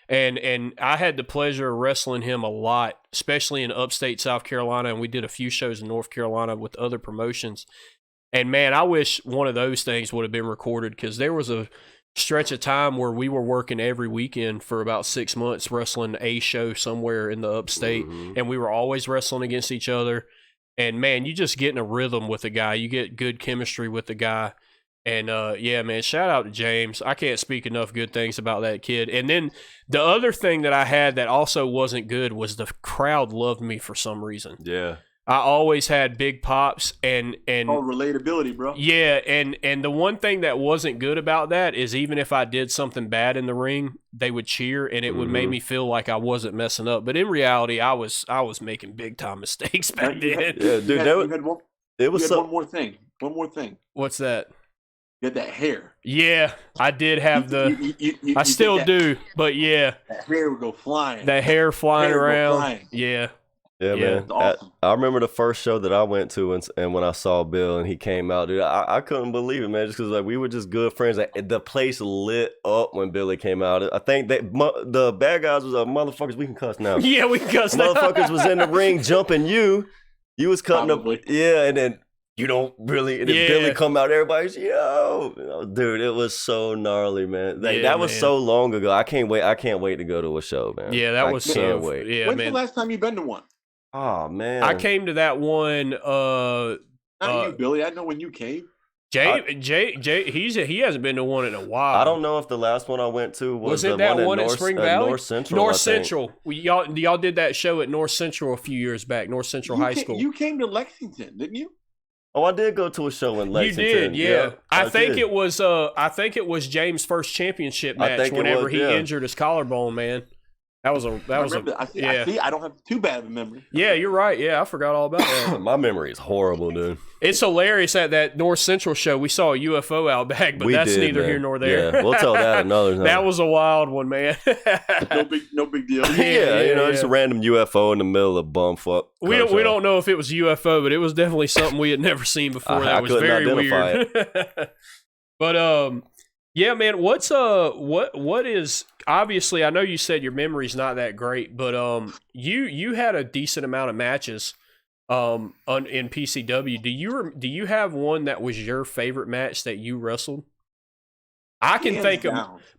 And I had the pleasure of wrestling him a lot, especially in upstate South Carolina, and we did a few shows in North Carolina with other promotions. And man, I wish one of those things would have been recorded, because there was a stretch of time where we were working every weekend for about 6 months, wrestling a show somewhere in the upstate, and we were always wrestling against each other. And man, you just get in a rhythm with the guy. You get good chemistry with the guy. And yeah, man, shout out to James. I can't speak enough good things about that kid. And then the other thing that I had that also wasn't good was the crowd loved me for some reason. Yeah. I always had big pops and relatability, bro. Yeah, and the one thing that wasn't good about that is even if I did something bad in the ring, they would cheer, and it would make me feel like I wasn't messing up. But in reality, I was making big time mistakes back then. Yeah, dude, one more thing. What's that? You had that hair. Yeah, I did have I still do, but yeah. That hair would go flying. That hair flying around. Yeah. Yeah, man. Awesome. I remember the first show that I went to, and when I saw Bill and he came out, dude, I couldn't believe it, man. Just because we were just good friends. Like, the place lit up when Billy came out. I think the bad guys was motherfuckers. We can cuss now. Yeah, we can cuss now. Motherfuckers was in the ring jumping you. You was cutting up. Yeah, and then you don't really. And then Billy come out, everybody's dude. It was so gnarly, man. Like, that was so long ago. I can't wait to go to a show, man. Yeah, that was so. Can't wait. Yeah, when's the last time you've been to one? Oh man, I came to that one. Not you, Billy. I know when you came. Jay, he hasn't been to one in a while. I don't know if the last one I went to was it the one at Spring Valley? North Central. North Central. Y'all did that show at North Central a few years back. North Central High School. You came to Lexington, didn't you? Oh, I did go to a show in Lexington. You did, yeah. I think it was James' first championship match whenever he injured his collarbone, man. I don't have too bad of a memory. Yeah, you're right. Yeah, I forgot all about that. My memory is horrible, dude. It's hilarious at that North Central show. We saw a UFO out back, but that's neither here nor there. Yeah, we'll tell that another time. That was a wild one, man. no big deal. It's a random UFO in the middle of bumfuck. We don't know if it was UFO, but it was definitely something we had never seen before. That was very weird. But yeah, man. What is, obviously, I know you said your memory's not that great, but you had a decent amount of matches in PCW. Do you have one that was your favorite match that you wrestled? I can think of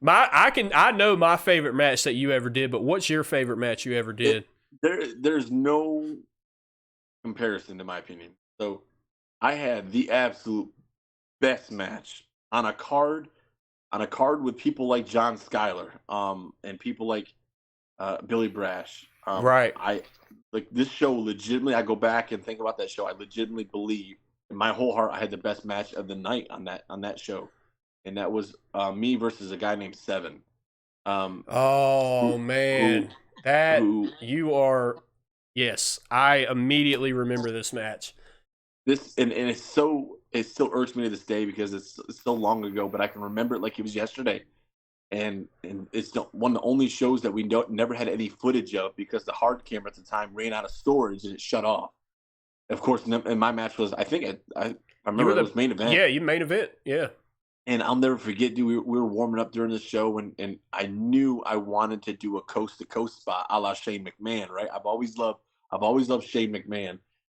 I know my favorite match that you ever did, but what's your favorite match you ever did? There's no comparison, in my opinion. So I had the absolute best match on a card with people like John Schuyler, and people like Billy Brash. Right. I like this show legitimately. I go back and think about that show. I legitimately believe in my whole heart I had the best match of the night on that show, and that was me versus a guy named Seven. Oh man, you are. Yes, I immediately remember this match. This and it still irks me to this day because it's so long ago, but I can remember it like it was yesterday. And it's one of the only shows that we never had any footage of because the hard camera at the time ran out of storage and it shut off. Of course, and my match was, I remember it was main event. Yeah, you main event, yeah. And I'll never forget, dude, we were warming up during the show, and I knew I wanted to do a coast-to-coast spot a la Shane McMahon, right? I've always loved Shane McMahon.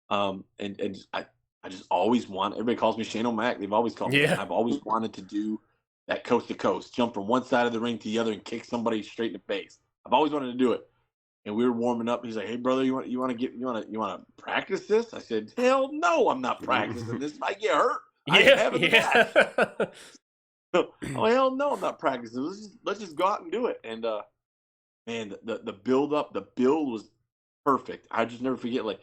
And I just always want, everybody calls me Shane O'Mac. They've always called me that. I've always wanted to do that coast to coast, jump from one side of the ring to the other and kick somebody straight in the face. I've always wanted to do it. And we were warming up. He's like, "Hey brother, you want to practice this?" I said, "Hell no, I'm not practicing this. If I get hurt, I ain't having a match." Oh hell no, I'm not practicing. Let's just go out and do it. And man, the build was perfect. I just never forget, like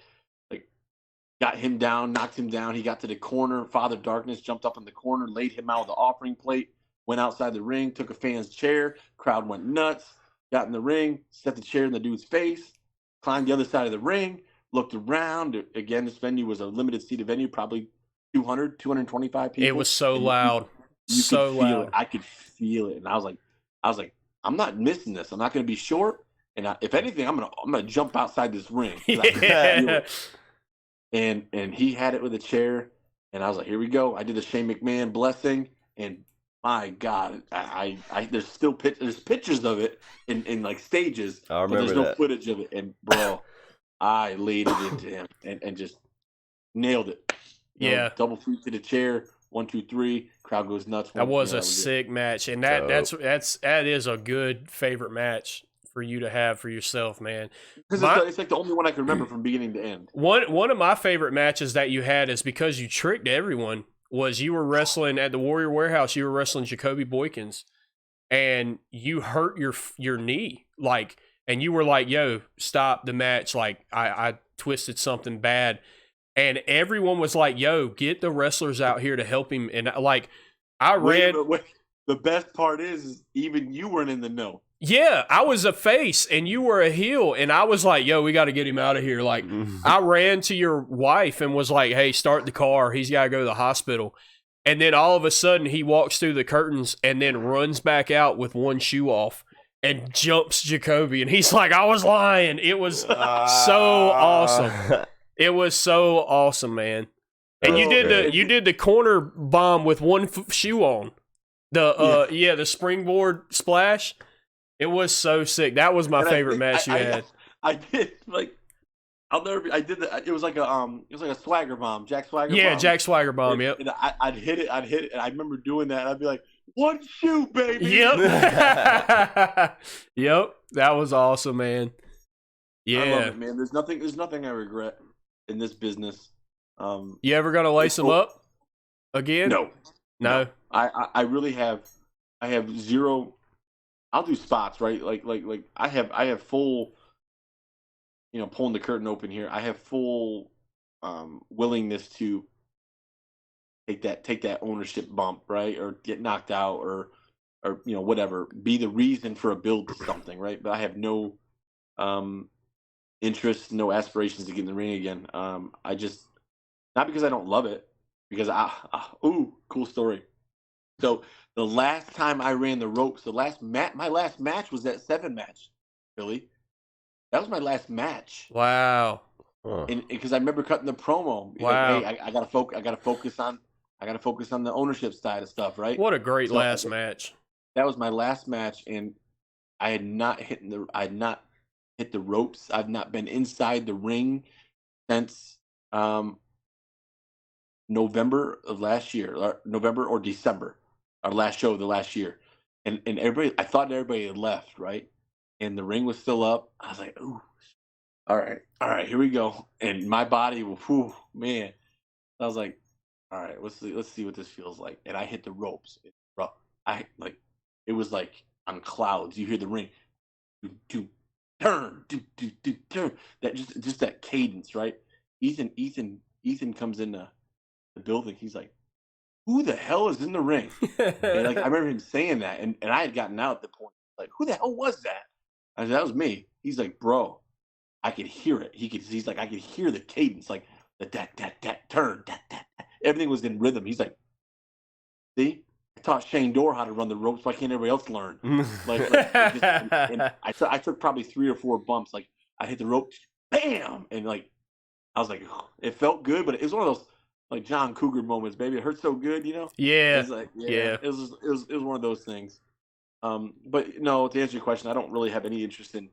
got him down, knocked him down. He got to the corner. Father Darkness jumped up in the corner, laid him out with the offering plate, went outside the ring, took a fan's chair. Crowd went nuts. Got in the ring, set the chair in the dude's face, climbed the other side of the ring, looked around. Again, this venue was a limited seated venue, probably 225 people. It was so loud. So loud. I could feel it. And I was like, I'm not missing this. I'm not going to be short. And if anything, I'm gonna jump outside this ring. Yeah. And he had it with a chair, and I was like, here we go. I did the Shane McMahon blessing, and my God, I there's still there's pictures of it in like stages, but there's no footage of it. And bro, I laid it into him and just nailed it. Double feet to the chair, 1, 2, 3. Crowd goes nuts. That was a sick match, and that is a good favorite match for you to have for yourself, man. Because it's like the only one I can remember from beginning to end. One of my favorite matches that you had is because you tricked everyone. Was you were wrestling at the Warrior Warehouse. You were wrestling Jacoby Boykins, and you hurt your knee, and you were like, "Yo, stop the match!" Like I twisted something bad, and everyone was like, "Yo, get the wrestlers out here to help him." And I ran. Wait. The best part is even you weren't in the know. Yeah, I was a face and you were a heel, and I was like, yo, we got to get him out of here. Like, I ran to your wife and was like, hey, start the car. He's got to go to the hospital. And then all of a sudden he walks through the curtains and then runs back out with one shoe off and jumps Jacoby. And he's like, I was lying. It was so awesome. It was so awesome, man. And you did the corner bomb with one shoe on. The springboard splash. It was so sick. That was my favorite match you had. I did I'll never. I did that. It was like a swagger bomb, Jack Swagger. Yeah, bomb. Jack Swagger bomb. Yep. And I'd hit it, and I remember doing that. And I'd be like, "One shoe, baby." Yep. Yep. That was awesome, man. Yeah, I love it, man. There's nothing I regret in this business. You ever gonna lace them up again? No. I really have. I have zero. I'll do spots, right? Like I have full, pulling the curtain open here. I have full willingness to take that ownership bump, right? Or get knocked out or whatever. Be the reason for a build to something, right? But I have no interest, no aspirations to get in the ring again. I just, not because I don't love it, because cool story. So the last time I ran the ropes, my last match was that 7 match, Billy. That was my last match. Wow. Huh. And because I remember cutting the promo. Wow. Like, hey, I gotta focus on the ownership side of stuff, right? What a great last match. That was my last match, and I had not hit the ropes. I've not been inside the ring since November of last year, or November or December. Our last show of the last year, and everybody, I thought everybody had left, right? And the ring was still up. I was like, ooh, all right, here we go. And my body, man, I was like, all right, let's see what this feels like. And I hit the ropes. It was like on clouds. You hear the ring, do turn, do turn. That just that cadence, right? Ethan comes in the building. He's like, who the hell is in the ring? And like I remember him saying that, and I had gotten out at the point, like, who the hell was that? I said, that was me. He's like, bro, I could hear it. He's like, I could hear the cadence, like that turn, that. Everything was in rhythm. He's like, see, I taught Shane Dorr how to run the ropes. Why can't everybody else learn? I took probably 3 or 4 bumps. Like I hit the rope, bam, and like I was like, it felt good, but it was one of those like John Cougar moments, baby. It hurt so good, you know. Yeah. It was like, yeah. It was one of those things. But no, to answer your question, I don't really have any interest in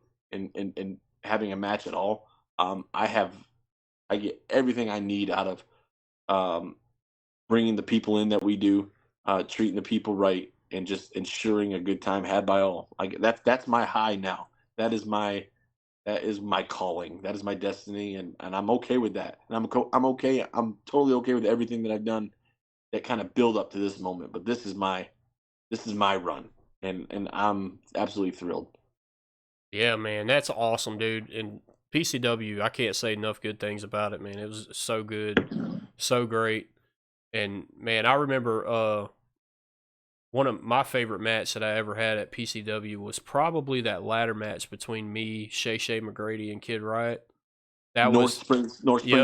having a match at all. I get everything I need out of bringing the people in that we do, treating the people right, and just ensuring a good time had by all. That's my high now. That is my calling. That is my destiny, and I'm okay with that. And I'm okay. I'm totally okay with everything that I've done that kind of build up to this moment. But this is my run, and I'm absolutely thrilled. Yeah, man, that's awesome, dude. And PCW, I can't say enough good things about it, man. It was so good, so great. And man, I remember one of my favorite matches that I ever had at PCW was probably that ladder match between me, Shay McGrady, and Kid Riot. That North Springs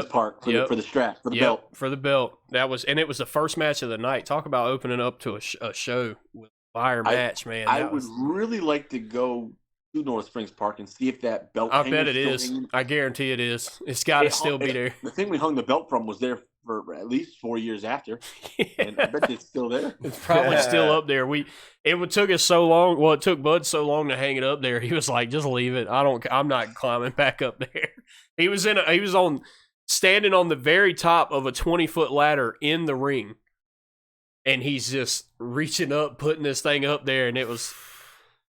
Park for the strap, for the belt. For the belt. And it was the first match of the night. Talk about opening up to a show with a fire match, man. I would really like to go to North Springs Park and see if that belt. I bet it is. I guarantee it is. It's got to still be there. The thing we hung the belt from was there for at least 4 years after, and I bet it's still there. It's probably still up there. It took us so long. Well, it took Bud so long to hang it up there. He was like, "Just leave it. I'm not climbing back up there." He was standing on the very top of a 20-foot ladder in the ring, and he's just reaching up, putting this thing up there, and it was.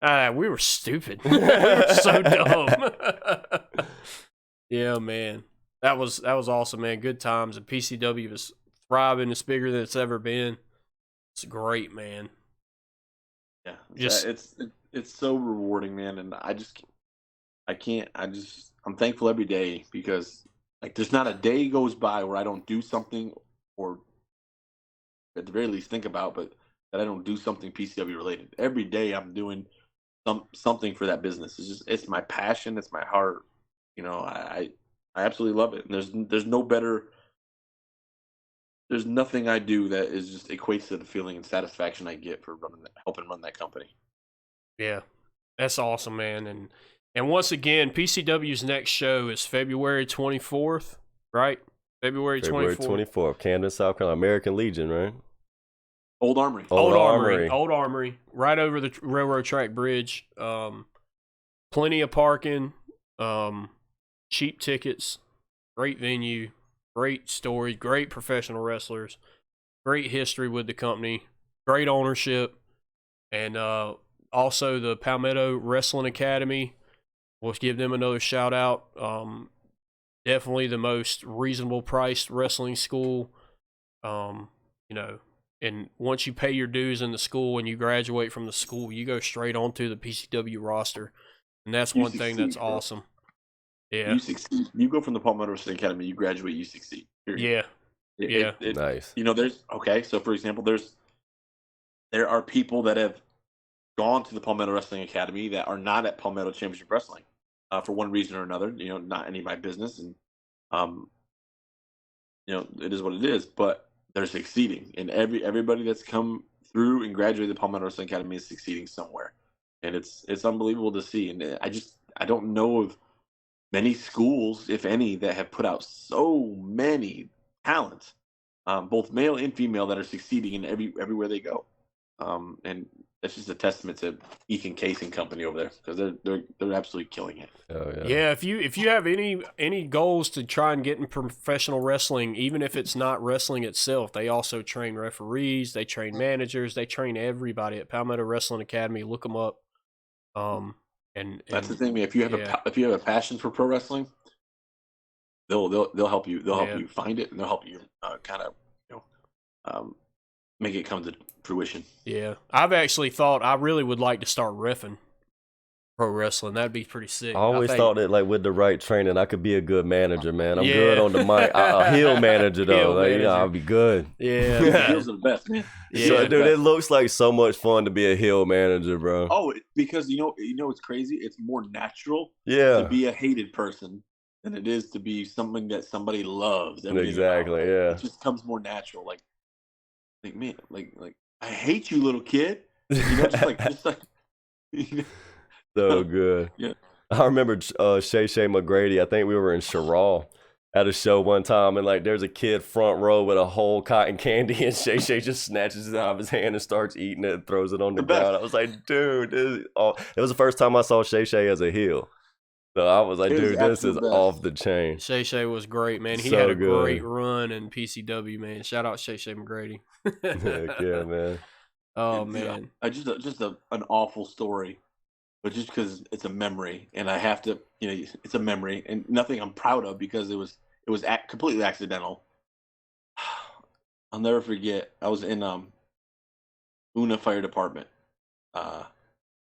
We were stupid. We were so dumb. Yeah, man. That was awesome, man. Good times. And PCW is thriving. It's bigger than it's ever been. It's great, man. Yeah, it's so rewarding, man. And I'm thankful every day because like there's not a day goes by where I don't do something or at the very least think about, but that I don't do something PCW related. Every day I'm doing something for that business. It's my passion. It's my heart. You know, I absolutely love it. And there's no better. There's nothing I do that is just equates to the feeling and satisfaction I get for helping run that company. Yeah, that's awesome, man. And once again, PCW's next show is February 24th, right? February 24th, Camden, South Carolina, American Legion, right? Old Armory. Old Armory. Right over the railroad track bridge. Plenty of parking. Cheap tickets. Great venue. Great story. Great professional wrestlers. Great history with the company. Great ownership. And also the Palmetto Wrestling Academy. We'll give them another shout out. Definitely the most reasonable priced wrestling school. And once you pay your dues in the school and you graduate from the school, you go straight onto the PCW roster. And that's one thing that's awesome. Yeah. You succeed. You go from the Palmetto Wrestling Academy, you graduate, you succeed. Period. Yeah. Nice. So for example, there are people that have gone to the Palmetto Wrestling Academy that are not at Palmetto Championship Wrestling for one reason or another. Not any of my business. And, it is what it is. But they're succeeding, and everybody that's come through and graduated the Palmetto Wrestling Academy is succeeding somewhere, and it's unbelievable to see. And I don't know of many schools, if any, that have put out so many talents, both male and female, that are succeeding in everywhere they go. And that's just a testament to Ethan Case and company over there because they're absolutely killing it. Oh, yeah. Yeah, if you have any goals to try and get in professional wrestling, even if it's not wrestling itself, they also train referees, they train managers, they train everybody at Palmetto Wrestling Academy. Look them up. And that's the thing, man. If you have a passion for pro wrestling, they'll help you. They'll help you find it, and they'll help you kind of make it come to fruition. Yeah, I've actually thought I really would like to start riffing pro wrestling. That'd be pretty sick. I always thought that, like, with the right training, I could be a good manager, man. I'm good on the mic. A heel manager, though. Heel like, manager. I'll be good. Yeah. Heels are the best, man. Yeah. So, dude, it looks like so much fun to be a heel manager, bro. Oh, because you know what's crazy? It's more natural to be a hated person than it is to be something that somebody loves. Exactly, yeah. It just comes more natural. Like man, like I hate you, little kid. You know, just like. You know? So good. Yeah. I remember Shay McGrady. I think we were in Sherrall at a show one time, and like there's a kid front row with a whole cotton candy, and Shay just snatches it out of his hand and starts eating it and throws it on the ground. I was like, dude, it was the first time I saw Shay as a heel. So I was like, dude, this is off the chain. Shay was great, man. He So had a good. great run in PCW, man. Shout out Shay McGrady. Heck yeah, man. Oh, man. Just an awful story. But just because it's a memory, and I have to, it's a memory, and nothing I'm proud of because it was completely accidental. I'll never forget. I was in Una Fire Department. Where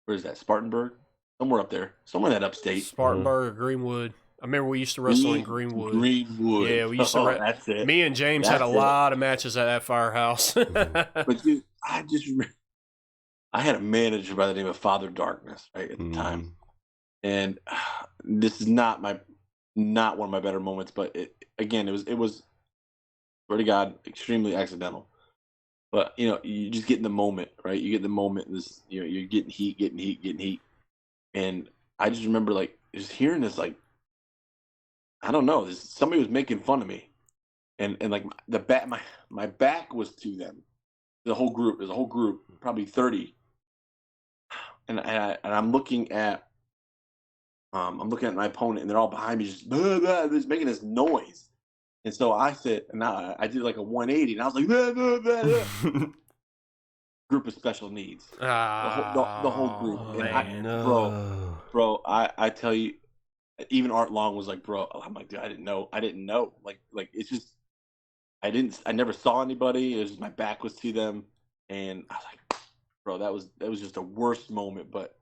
is that? Spartanburg, somewhere up there, somewhere in that upstate. Spartanburg or Greenwood. I remember we used to wrestle in Greenwood. Greenwood. Yeah, we used to. That's it. Me and James had a lot of matches at that firehouse. But dude, I had a manager by the name of Father Darkness, right, at the time. And this is not one of my better moments, but it was swear to God, extremely accidental. But you just get in the moment, right? You get in the moment, and this, you're getting heat. And I just remember like just hearing this, like, I don't know, somebody was making fun of me. And like my back was to them. There's a whole group, probably 30. And I'm looking at my opponent, and they're all behind me, just blah, blah, just making this noise. And so I said, and I did like a 180, and I was like, blah, blah, blah, blah. Group of special needs, the whole group. And bro, I tell you, even Art Long was like, bro, I'm like, dude, I didn't know, like it's just, I never saw anybody. It was just my back was to them, and I was like, bro, that was just the worst moment. But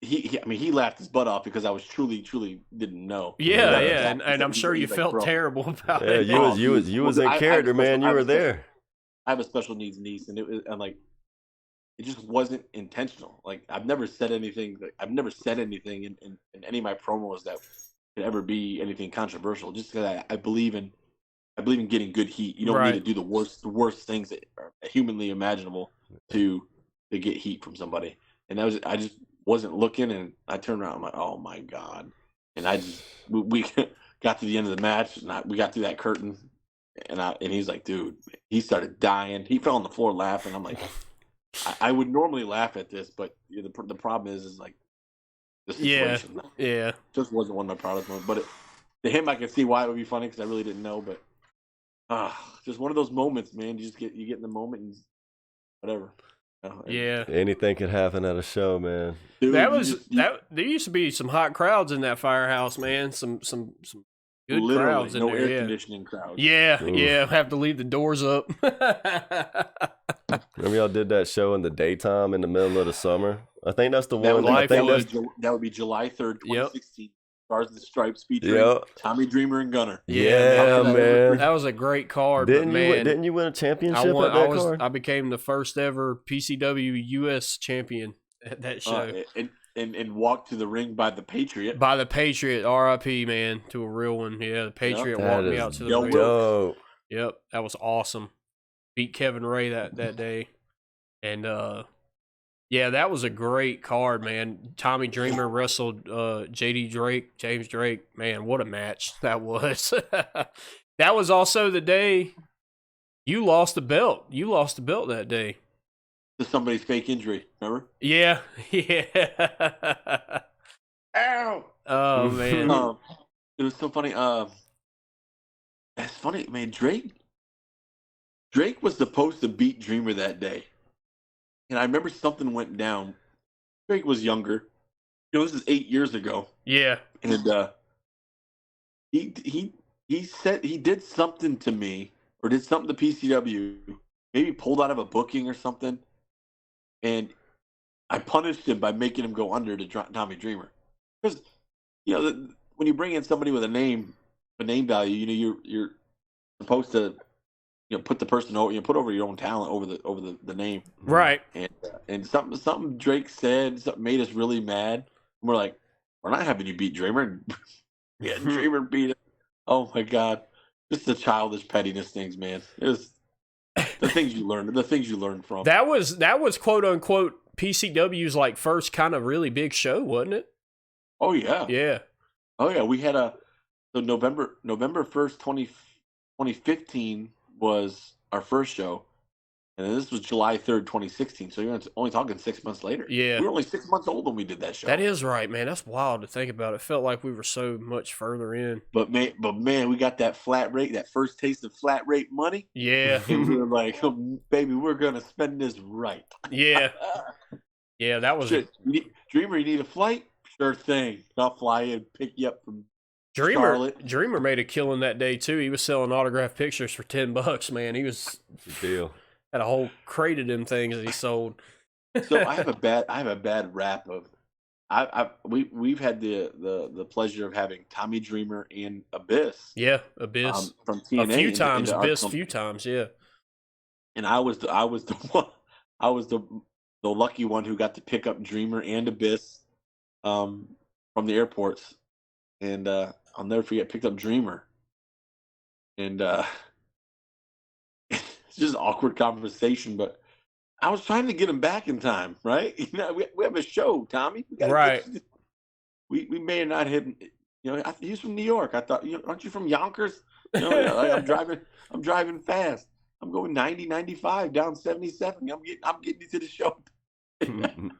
he laughed his butt off because I was truly didn't know. Yeah, and I'm sure you felt terrible about it. Yeah, you was in character, man. You were there. I have a special needs niece, and it just wasn't intentional. Like I've never said anything in any of my promos that could ever be anything controversial. Just because I believe in getting good heat. You don't need to do the worst things that are humanly imaginable to get heat from somebody. And I just wasn't looking, and I turned around. I'm like, oh my God! And we got to the end of the match, and we got through that curtain, and he's like, dude, he started dying. He fell on the floor laughing. I'm like, I would normally laugh at this, but the problem is like the situation. Yeah. Just wasn't one of my proudest moments. But to him, I can see why it would be funny because I really didn't know. But just one of those moments, man. You get in the moment and whatever. Yeah. Anything could happen at a show, man. Dude, there used to be some hot crowds in that firehouse, man. Some good crowds in no there. Air conditioning crowds. Yeah. Have to leave the doors up. Remember y'all did that show in the daytime in the middle of the summer? I think that's the one. That would be July 3rd, 2016. Stars of the Stripes featuring Tommy Dreamer and Gunner. Yeah, man. That was a great card. Didn't you win a championship at that card? I became the first ever PCW US champion at that show. And walked to the ring by the Patriot. By the Patriot, R.I.P. man, to a real one. Yeah, the Patriot walked me out to the ring. Dope. Yep, that was awesome. Beat Kevin Ray that day. And yeah, that was a great card, man. Tommy Dreamer wrestled James Drake. Man, what a match that was. That was also the day you lost the belt. You lost the belt that day. To somebody's fake injury, remember? Yeah. Ow! Oh, man. It was so funny. That's funny, man. Drake was supposed to beat Dreamer that day. And I remember something went down. Drake was younger. This is 8 years ago. Yeah. And he said he did something to me or did something to PCW, maybe pulled out of a booking or something, and I punished him by making him go under to Tommy Dreamer. Because, when you bring in somebody with a name value, you're supposed to, put the person over, put over your own talent over the name. Right. And something Drake said, something made us really mad. We're like, we're not having you beat Dreamer. Yeah, Dreamer beat him. Oh my God. Just the childish pettiness things, man. It was the things you learn from. That was quote unquote PCW's like first kind of really big show, wasn't it? Oh yeah. Yeah. Oh yeah. We had November 1st, 2015 was our first show. And then this was July 3rd, 2016. So you're only talking 6 months later. Yeah. We were only 6 months old when we did that show. That is right, man. That's wild to think about. It felt like we were so much further in. But man, we got that flat rate, that first taste of flat rate money. Yeah. And we were like, oh, baby, we're going to spend this right. Yeah. Yeah, that was it. Dreamer, you need a flight? Sure thing. I'll fly in, pick you up from Charlotte. Dreamer made a killing that day, too. He was selling autographed pictures for $10, man. He was... Good deal. Had a whole crate of them things that he sold. So I have a bad rap of we've had the pleasure of having Tommy Dreamer and Abyss. Yeah, Abyss from TNA a few times. Abyss a few times, yeah. And I was the lucky one who got to pick up Dreamer and Abyss from the airports, and I'll never forget, picked up Dreamer, and it's just awkward conversation, but I was trying to get him back in time, right? We have a show, Tommy. Right. We may have not hit. He's from New York. I thought, aren't you from Yonkers? I'm driving fast. I'm going 90, 95 down 77. I'm getting you to the show. And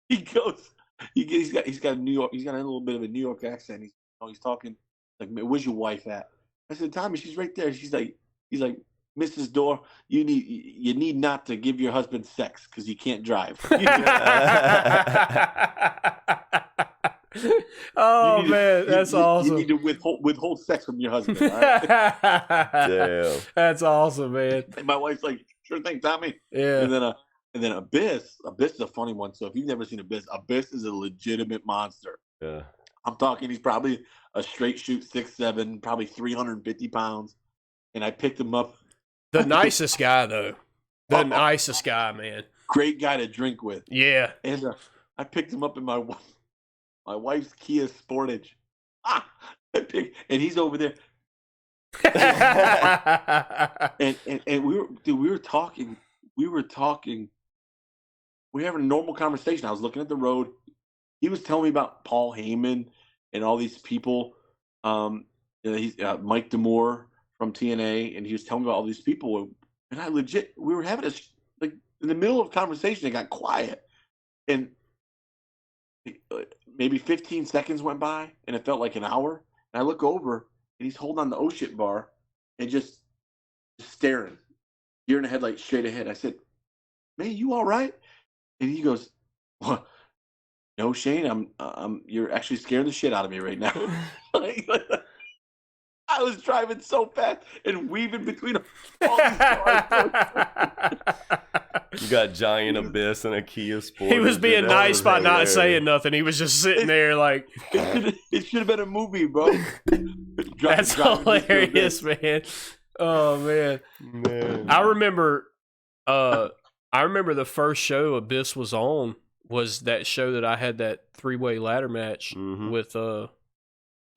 he goes. He's got a New York. He's got a little bit of a New York accent. He's talking like, "Where's your wife at?" I said, "Tommy, she's right there." He's like, "Mrs. Dorr, you need not to give your husband sex because he can't drive." Oh man, that's awesome. You need to withhold sex from your husband. Right? Damn, that's awesome, man. And my wife's like, "Sure thing, Tommy." Yeah. And then Abyss is a funny one. So if you've never seen Abyss is a legitimate monster. Yeah. I'm talking, he's probably a straight shoot 6'7", probably 350 pounds. And I picked him up. The nicest guy, though. The nicest guy, man. Great guy to drink with. Yeah. And I picked him up in my wife's Kia Sportage. And he's over there. and we were talking. We were having a normal conversation. I was looking at the road. He was telling me about Paul Heyman and all these people. He's Mike D'Amore from TNA, and he was telling me about all these people. And we were having in the middle of a conversation, it got quiet, and maybe 15 seconds went by, and it felt like an hour. And I look over, and he's holding on the shit bar and just staring, deer in the headlight straight ahead. I said, "Man, you all right?" And he goes, "What? No, Shane, you're actually scaring the shit out of me right now." I was driving so fast and weaving between all these cars. You got Giant Abyss and a Kia Sport. He was being nice by not saying nothing. He was just sitting there like... It should have been a movie, bro. That's hilarious, man. Oh, man. I remember the first show Abyss was on was that show that I had that three-way ladder match with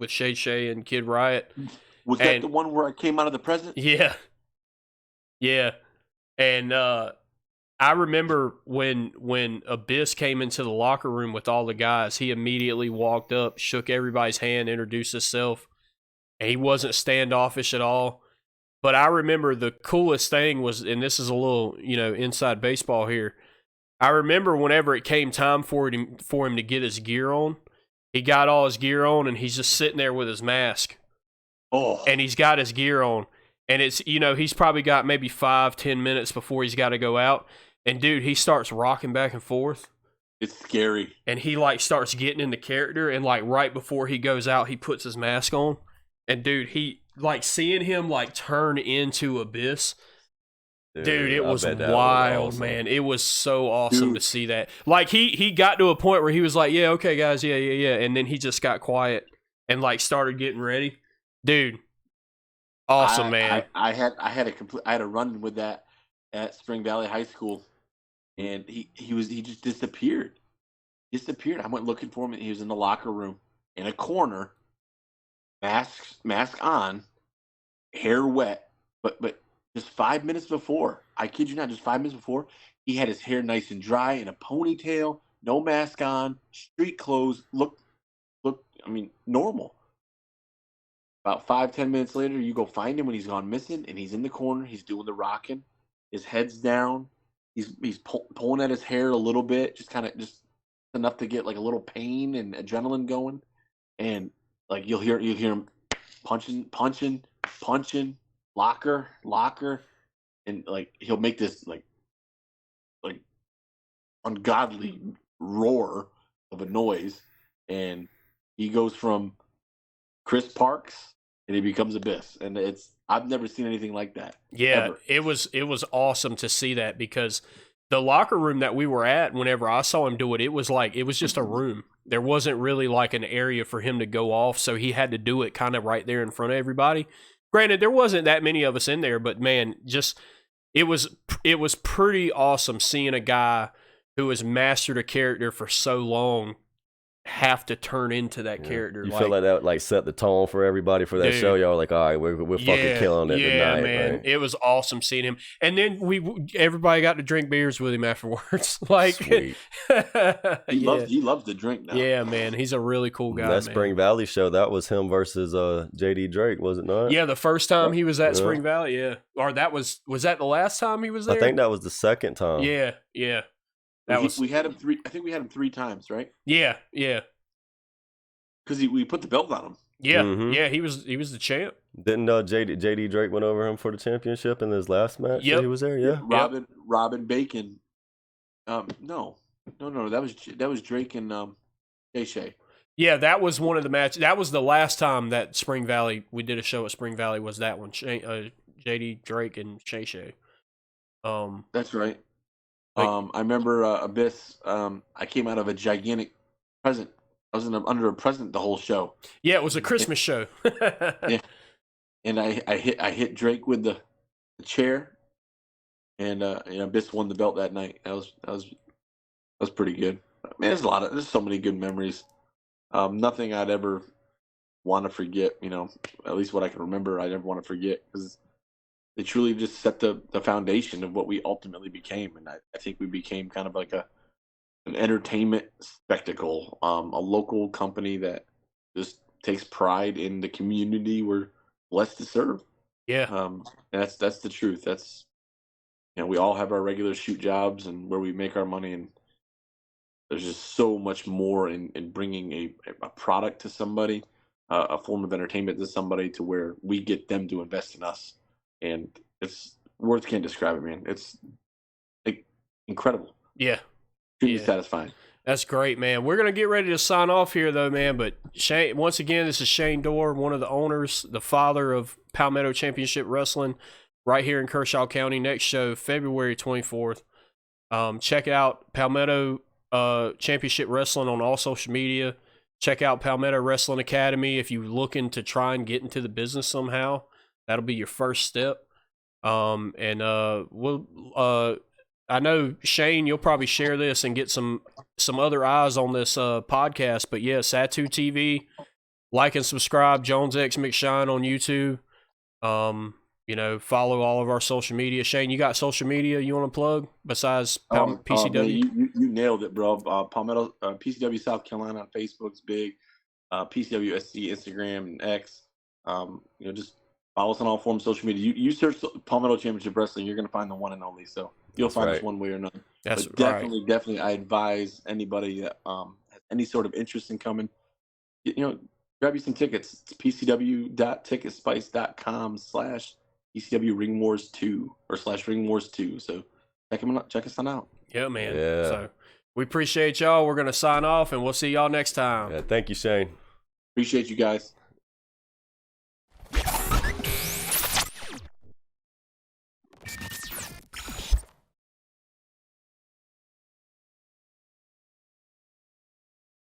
Shay Shay and Kid Riot. Was that the one where I came out of the present? Yeah. Yeah. And I remember when Abyss came into the locker room with all the guys, he immediately walked up, shook everybody's hand, introduced himself, and he wasn't standoffish at all. But I remember the coolest thing was, and this is a little, inside baseball here, I remember whenever it came time for him to get his gear on, he got all his gear on, and he's just sitting there with his mask. Oh. And he's got his gear on. And it's, he's probably got maybe 5-10 minutes before he's got to go out. And, dude, he starts rocking back and forth. It's scary. And he, starts getting into character. And, right before he goes out, he puts his mask on. And, dude, like seeing him like turn into Abyss. Dude, it was wild, awesome. man. It was so awesome to see that. Like he got to a point where he was like, "Yeah, okay, guys, yeah," and then he just got quiet and like started getting ready. Dude, awesome, man. I had a run with that at Spring Valley High School, and he just disappeared. I went looking for him, and he was in the locker room in a corner, mask on, hair wet, but. Just 5 minutes before, I kid you not, just 5 minutes before, he had his hair nice and dry in a ponytail, no mask on, street clothes, look, I mean, normal. About 5-10 minutes later, you go find him when he's gone missing, and he's in the corner, he's doing the rocking, his head's down, he's pulling at his hair a little bit, just enough to get like a little pain and adrenaline going, and like you'll hear him punching. Locker, and like he'll make this like ungodly roar of a noise, and he goes from Chris Parks and he becomes Abyss, and I've never seen anything like that. Yeah, ever. it was awesome to see that, because the locker room that we were at, whenever I saw him do it, it was just a room. There wasn't really like an area for him to go off, so he had to do it kind of right there in front of everybody. Granted, there wasn't that many of us in there, but man, just it was pretty awesome seeing a guy who has mastered a character for so long have to turn into that character. You feel like that like set the tone for everybody for that show. Y'all like, all right, we're fucking killing it tonight, man. Right? It was awesome seeing him, and then everybody got to drink beers with him afterwards. Like, Sweet. He loves to drink now. Yeah, man, he's a really cool guy. That Spring Valley show, that was him versus JD Drake, was it not? Yeah, the first time he was at Spring Valley, or that was that the last time he was there? I think that was the second time. Yeah. We had him 3. I think we had him 3 times, right? Yeah. Because we put the belt on him. Yeah, Mm-hmm. yeah, he was the champ. Didn't JD Drake went over him for the championship in his last match? Yep. He was there. Yeah. Robin Bacon. No, that was Drake and Shay. Yeah, that was one of the matches. That was the last time that Spring Valley, we did a show at Spring Valley, was that one. JD Drake and Shay. That's right. I remember Abyss. I came out of a gigantic present. I was under a present the whole show. Yeah, it was a Christmas show. Yeah, and I hit Drake with the chair, and Abyss won the belt that night. That was pretty good. Man, there's so many good memories. Nothing I'd ever want to forget. At least what I can remember, I never want to forget, because they truly just set the foundation of what we ultimately became. And I think we became kind of like an entertainment spectacle, a local company that just takes pride in the community we're blessed to serve. Yeah. And that's the truth. That's, we all have our regular shoot jobs and where we make our money, and there's just so much more in bringing a product to somebody, a form of entertainment to somebody, to where we get them to invest in us. And words can't describe it, man. It's incredible. Yeah. Truly satisfying. That's great, man. We're going to get ready to sign off here, though, man. But Shane, once again, this is Shane Dorr, one of the owners, the father of Palmetto Championship Wrestling, right here in Kershaw County. Next show, February 24th. Check out Palmetto Championship Wrestling on all social media. Check out Palmetto Wrestling Academy if you're looking to try and get into the business somehow. That'll be your first step. I know, Shane, you'll probably share this and get some other eyes on this podcast. But yeah, SATU TV, like and subscribe. Jones X McShine on YouTube. Follow all of our social media. Shane, you got social media you want to plug besides PCW? Man, you nailed it, bro. Palmetto PCW South Carolina on Facebook's big. PCW SC Instagram and X. Just follow us on all forms of social media. You search Palmetto Championship Wrestling, you're going to find the one and only. So you'll find us one way or another. That's but definitely, I advise anybody that has any sort of interest in coming, grab you some tickets. It's pcw.ticketspice.com/PCW Ring Wars 2 or /Ring Wars 2. So check us on out. Yeah, man. Yeah. So we appreciate y'all. We're going to sign off, and we'll see y'all next time. Yeah, thank you, Shane. Appreciate you guys.